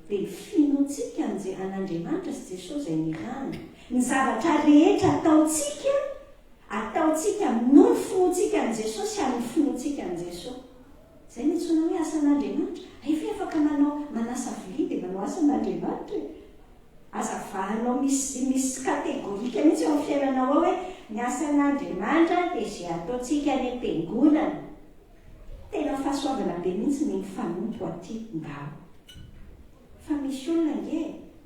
dia finotsika an'Andriamanitra sy Jesosy zay nirana ny zavatra rehetra ataotsika noho ny finotsika an' Jesosy amin'ny finotsika an' Jesosy zay nitsona hoe asan'Andriamanitra efa afaka manasa vilia dia manao asan'Andriamanitra azavahanao misy kategorika mihitsy eo amin'ny fiainanao ao hoe ny asan'Andriamanitra dia zay ataotsika ny am-piangonana tena fahasoavana be mihitsy ny mifanompo aty ndao fa misy olona nge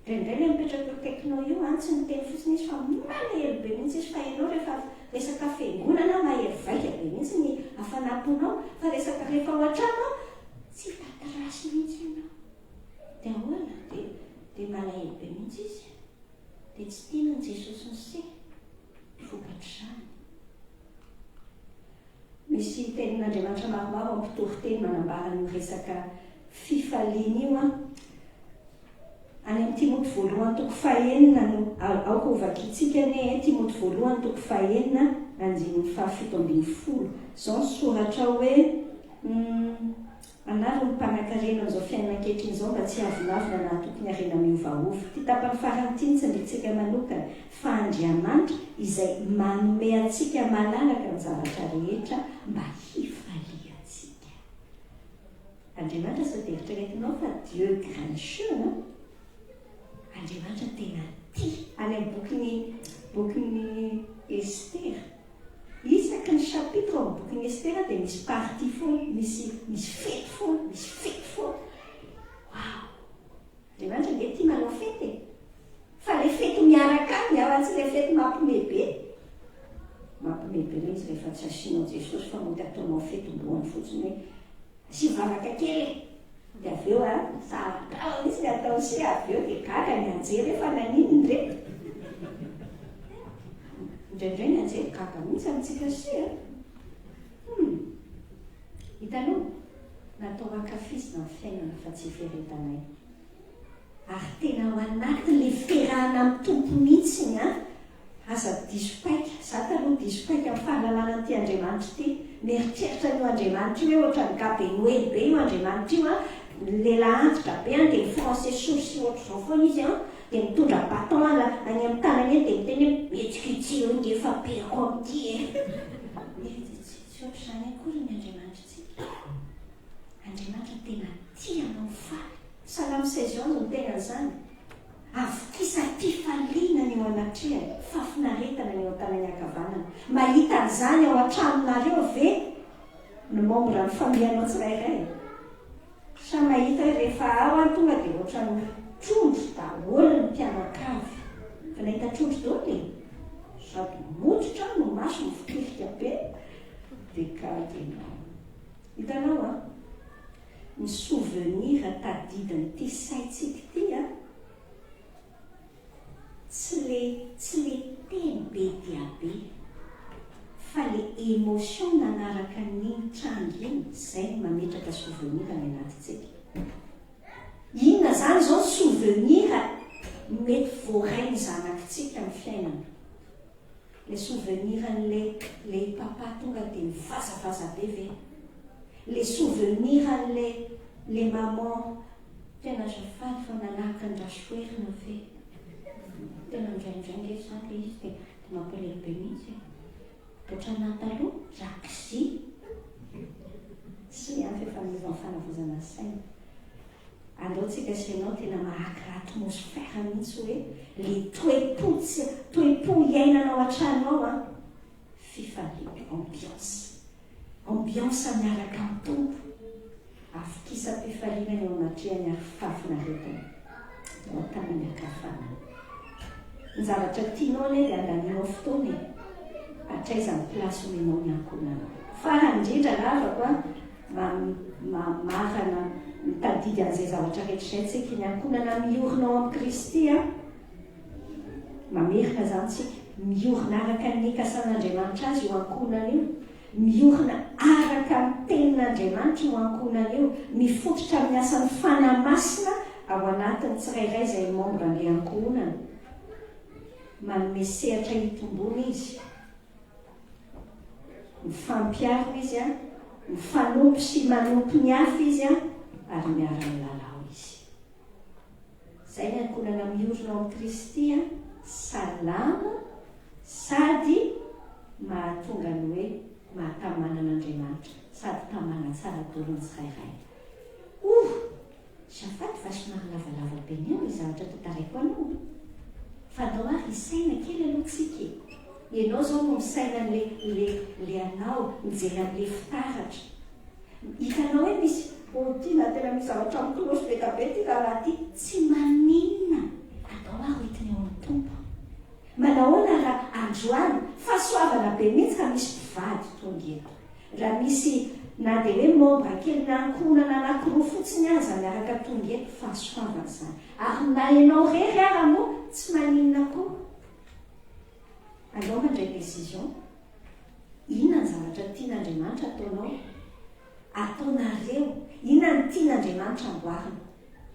indraindray le mipetraka akaikinao io tsy ny teny fotsiny izy fa malahelo be mihitsy izy fa ianao rehefa resaka fiangonana mahery vaika be mihitsy ny afanamponao fa resaka rehefa ao an-trano tsy tatrasy mihitsy ianao dia ahoana dia malahelo be mihitsy izy dia tsy tianany Jesosy ny se vokatra zany misy tenin'Andriamanitra maromaro ampitoroteny manambara ny resaka fifaliana io any amin'ny Timoty voalohany toko 5 aoko ovakitsika ny Timoty voalohany toko 5 andininy 7:10 zao ny soratra hoe anaro ny mpanan-karena amin'izao fiainana ankehitriny zao zao mba tsy avinavina na tokony arena miovaova. Ty tapany farantiny tsy ndritsika manokana fa Andriamanitra izay manome antsika malalaka ny zavatra rehetra mba hifaliantsika. Andriamanitra sao devitra retinao fa Dieu gracieux. Andriamanitra tena tia. Any amin'ny bokyny Ester. Isaky ny chapitre amin'ny bokyny Ester dia misy partie foana, misy fety foana. Wow! Andriamanitra dia tia manao fety. Fa le fety miaraka miaratsy le fety mampimebe. Mampimebe le izy rehefa tsy asianao Jesosy fa mody ataonao fetim-boany fotsiny hoe sy valaka kely. Dia avy eo zavatra misy ny atao sy avy eo dia gaga ny anjery efa nanino ndre. Indraindray ny anjery gaga mihitsy amintsika sy hitanao natao ankafizina ny fiainana fa tsy feretanay. Ary tena ao anatin'le ferahana amin'ny tompo mihitsiny aza diso-paika. Za taloha diso-paika amin'ny fahalalana n'ity Andriamanitra ity. Mieritreritra io Andriamanitra io hoe ohatra ny Gabenoely be io Andriamanitra io lela antitra be dia français source ohatra zao foana izy dia mitondra baton any amin'ny tanany eny dia miteny mihetsika io dia efa periko amin'ity tsy ohatra izany akory ny Andriamanitra. Andriamanitra tena tianao faly. Salamo 16 ans no tena izany. Avokisa mpifalinana eo anatrehany, fafinaretana eo an-tanany ankavanana. Mahita an'izany ao an-tranonareo ve ny membre ny famianao tsirairay. Sa mahita hoe rehefa ao tonga dia ohatra ny trondro daholo ny mpianakavy. Fa nahita trondro daholo sady mototra no maso mifokirika be dia kadenao. Hitanao ny souvenir tadidiny ity saitsika ity tsy le teny be dia be fa le émotion nanaraka n'iny trandro iny izay mametraka souvenir any anatintsika. Inona zany zao souvenir mety voarainy zanakitsika amin'ny fiainana. Le souvenir an'le papa tonga dia mivazavaza be ve. Le souvenir an'le maman tena zafady fa nanahaka ny rasoerina ve. Tena ndraindray zany le izy dia mampalehbe mihitsy. Ohatra nataloha rakizy sy efa miova ny fanavozana saina. Aleotsika sy ianao tena mahaka atmosfera mihitsy hoe le toe-po iainanao an-tranao fifaliana ambiance miaraka amin'ny tompo. Afokisam-pifaliana eo anatrehany ary fafinaretana ao an-tanany ankavanana. Ny zavatra tianao ane dia andaninao fotoana atraizany plasy omenao ny ankonana. Farany indrindra lavako marana mitadidy an'izay zavatra rehetra izay tsika ny ankonana miorina amin'ny Kristy mamerina zany tsika miorina araka ny kasan'Andriamanitra azy io ankonana io, miorina araka ny tenin'Andriamanitra io ankonana io, mifototra amin'ny asan'ny fanamasina ao anatin'ny tsirairay izay membre an'ilay ankonana. Manome sehatra hitombona izy, mifampiaro izy mifanompy sy manompy ny hafa izy ary miara-milalao izy. Izay ny ankonana miorina ao amin'ny Kristy salama sady mahatonga ny hoe mahatamana an'Andriamanitra sady tamana tsara dolon'ny tsirairay. Zafady fa somary lavalava be ny eo zavatra totaraiko anao. Fa andao ary isaina kely aloha tsika. Ianao zao no misaina le anao mijery amin'le fitaratra. Hitanao hoe misy tiana tena misy zavatra mikolosy be tabe ty raha ty tsy maninona. Andao ary hoentiny eo amin'ny tompo. Manahoana raha androany fahasoavana be mihitsy ka misy mpivady tonga eto. Raha misy na dia hoe membre kely nankonana anankiroa fotsiny aza miaraka tonga eto fahasoavana izany. Ary na ianao rery ary moa tsy maninona koa. Alao mandray décision. Inona ny zavatra tian'Andriamanitra ataonao? Ataonareo. Inona ny tian'Andriamanitra amboarina?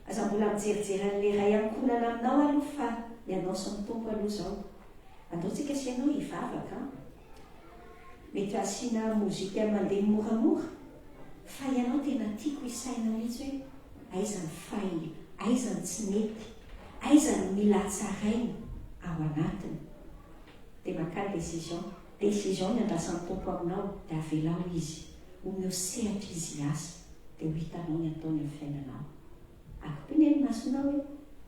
Aza mbola mijerijery an'ilay ray ankonana aminao aloha fa ianao sy ny tompo aloha izao. Andaotsika sy ianao hivavaka. Mety asiana mozika mandeha moramora. Fa ianao tena tiako isaina mihitsy hoe aiza ny fahy, aiza ny tsy mety, aiza ny mila tsaraina ao anatiny. Dia makany décision ny andrasan'ny tompo aminao, dia avelao izy, omeo sehatra izy asa, dia ho hitanao ny ataony amin'ny fiainanao. Ampineny masonao hoe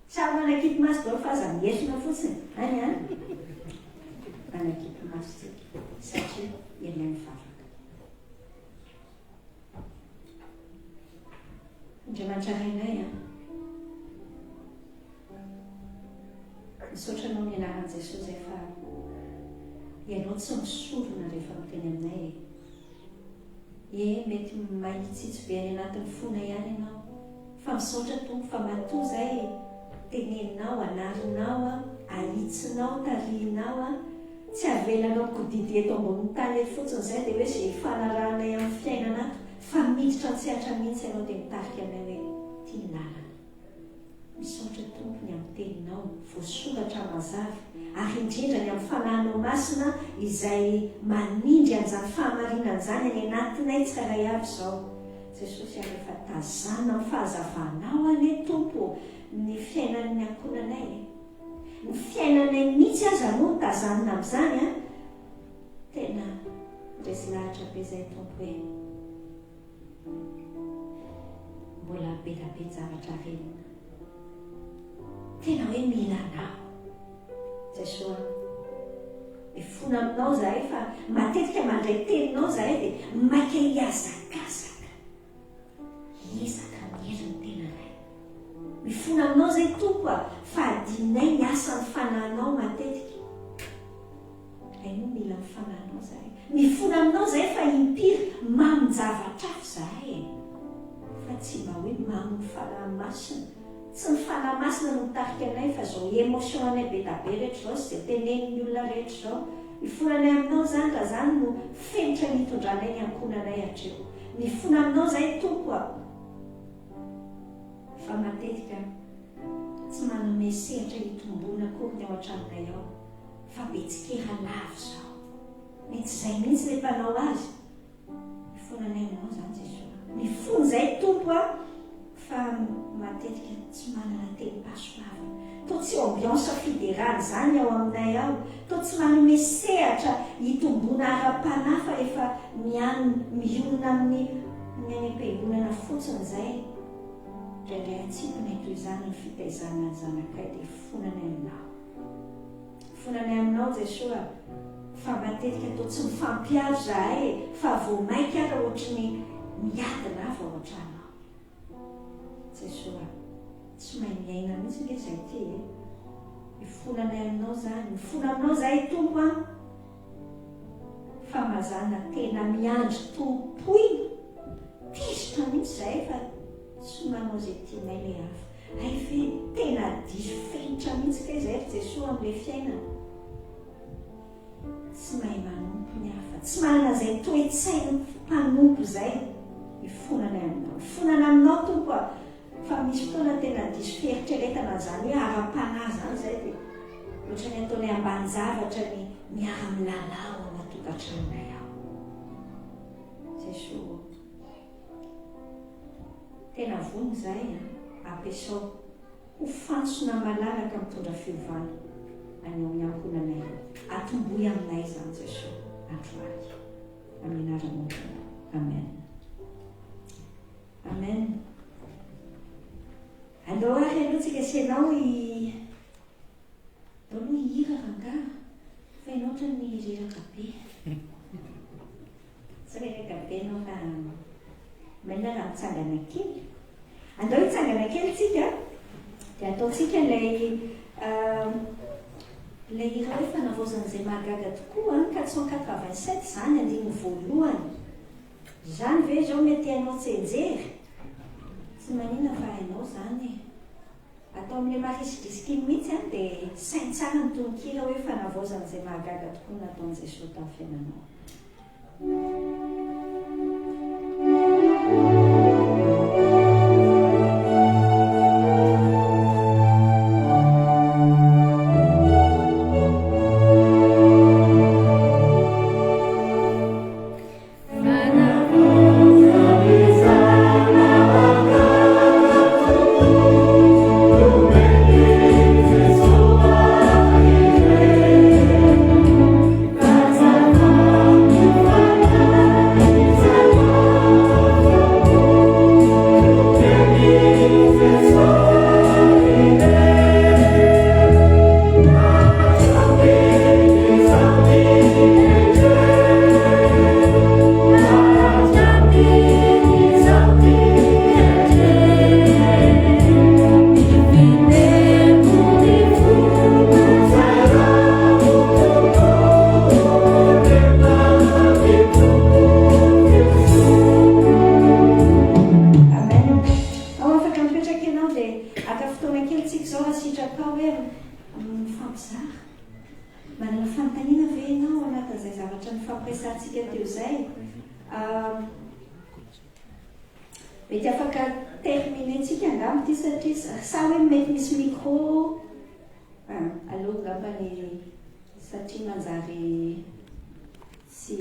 samy manakipy maso dao fa aza miesona fotsiny. Any manakipy maso tsika satria ilay mivavaka. Andriamanitra rainay misaotra anao ny anaran'i Jesosy zay fa ianao tsy misorona rehefa miteny aminay. Mety mahitsitsy be any anatin'ny fona ihany ianao, fa misaotra tompo fa matoa zay teneninao, anarinao, ahitsinao, tarihinao, tsy avelanao kodidy eto ambonin'ny tany eto fotsiny zay dia hoe zay fanarahanay amin'ny fiainana fa miditra an-tsehatra mihitsy ianao dia mitarika anay hoe tia lalana. Misaotra tompony amin'ny teninao voasoratra mazava, ary indrindra ny amin'ny fanahinao masina izay manindry an'izany fahamarinana izany any anatinay tsiraray avy izao. Jesosy ary efa tazana amin'ny fahazavanao ane tompo ny fiainan'ny ankonanay, ny fiainanay mihitsy aza no tazanina amin'izany tena resy lahatra be izay tompo hoe mbola betabe zavatra renina, tena hoe mila anao Jesosy. Mifona aminao zahay fa matetika mandray teninao zahay dia maika hiazakazaka, hiezaka mieriny tenanay. Mifona aminao zay tompo fa adinay ny asan'ny fanahinao matetika. Hainao mila ny fanahinao zahay. Mifona aminao zahay fa impiry mamonjavatra afo zahay, fa tsy mba hoe mamony fanahy masina. Tsy ny fanahy masina no mitarika anay fa zao émotion anay be tabe rehetra zao sy zay tenenin'ny olona rehetra zao. Mifona anay aminao zany raha zany no fenitra mitondranay ny ankonanay hatreo. Mifona aminao zahay tompo fa matetika tsy manome sehatra hitombona akory ny ao an-tranonay ao, fa betsikera lavo zao. Mety zay mihitsy le mpanao azy. Mifona anay aminao zany Jesosy. Mifona zay tompo fa matetika tsy manana teny-pasoava. Toa tsy ambiance fédérale zany ao aminay ao. Toa tsy manome sehatra hitombona ara-panahy fa efa mionona amin'ny any am-piangonana fotsiny zay. Indray atsipona toy izany ny fitaizana ny zanakay dia fonanay aminao. Fonanay aminao Jesosy fa matetika toa tsy mifampiaro zahay fa vao maika ara ohatrany miadina avy ao an-tranao. Jesosy tsy mahay miaina mihitsy nge zay ty mifonanay aminao zany, mifona aminao zahay tompo fa mazana tena miandry tompoina tezitra mihitsy zahay fa tsy manao zay tianay le hafa. Ay fe tena diso fenitra mihitsy ke zay Jesosy amin'ilay fiainana. Tsy mahay manompo ny hafa, tsy manana zay toe-tsaina mpanompo zay. Mifonanay aminao, mifonana aminao tompo fa misy fotoana tena diso fieritreretana zany hoe ara-panahy zany zay dia ohatrany ataonay ambany zavatra ny miara-milalao anatokantranonay ao. Jesosy tena vony zahay ampiasao ho fansona malalaka mitondra fiovana any amin'ny ankonanay. Atomboy aminay zany Jesosy androany amin'ny anaranao. Amen. Amen. Andao ary aloha tsika asianao aloha hira ranga fa ianao ohatrany reraka be. Tsy reraka be ianao fa maina raha mitsangana kely. Andao hitsangana kely tsika dia ataontsika ilay hira hoe fanavaozan'izay mahagaga tokoa 487 zany andiny voalohany. Zany ve zao mety ianao tsenjery? Tsy manina fa hainao zany atao amin'ilay marisirisiky mihitsy dia sainy tsara ny tononkira hoe fanavaozan'izay mahagaga tokoa nataon'i Jesosy tamin'ny fiainanao. Fanavaozan'izay mahagaga mifampizara manana fanontaniana ve ianao anatin'izay zavatra nifampiresantsika teo izay mety afaka terminentsika angamba ty satria sa hoe mety misy micro aloha ngambany satria manjary sy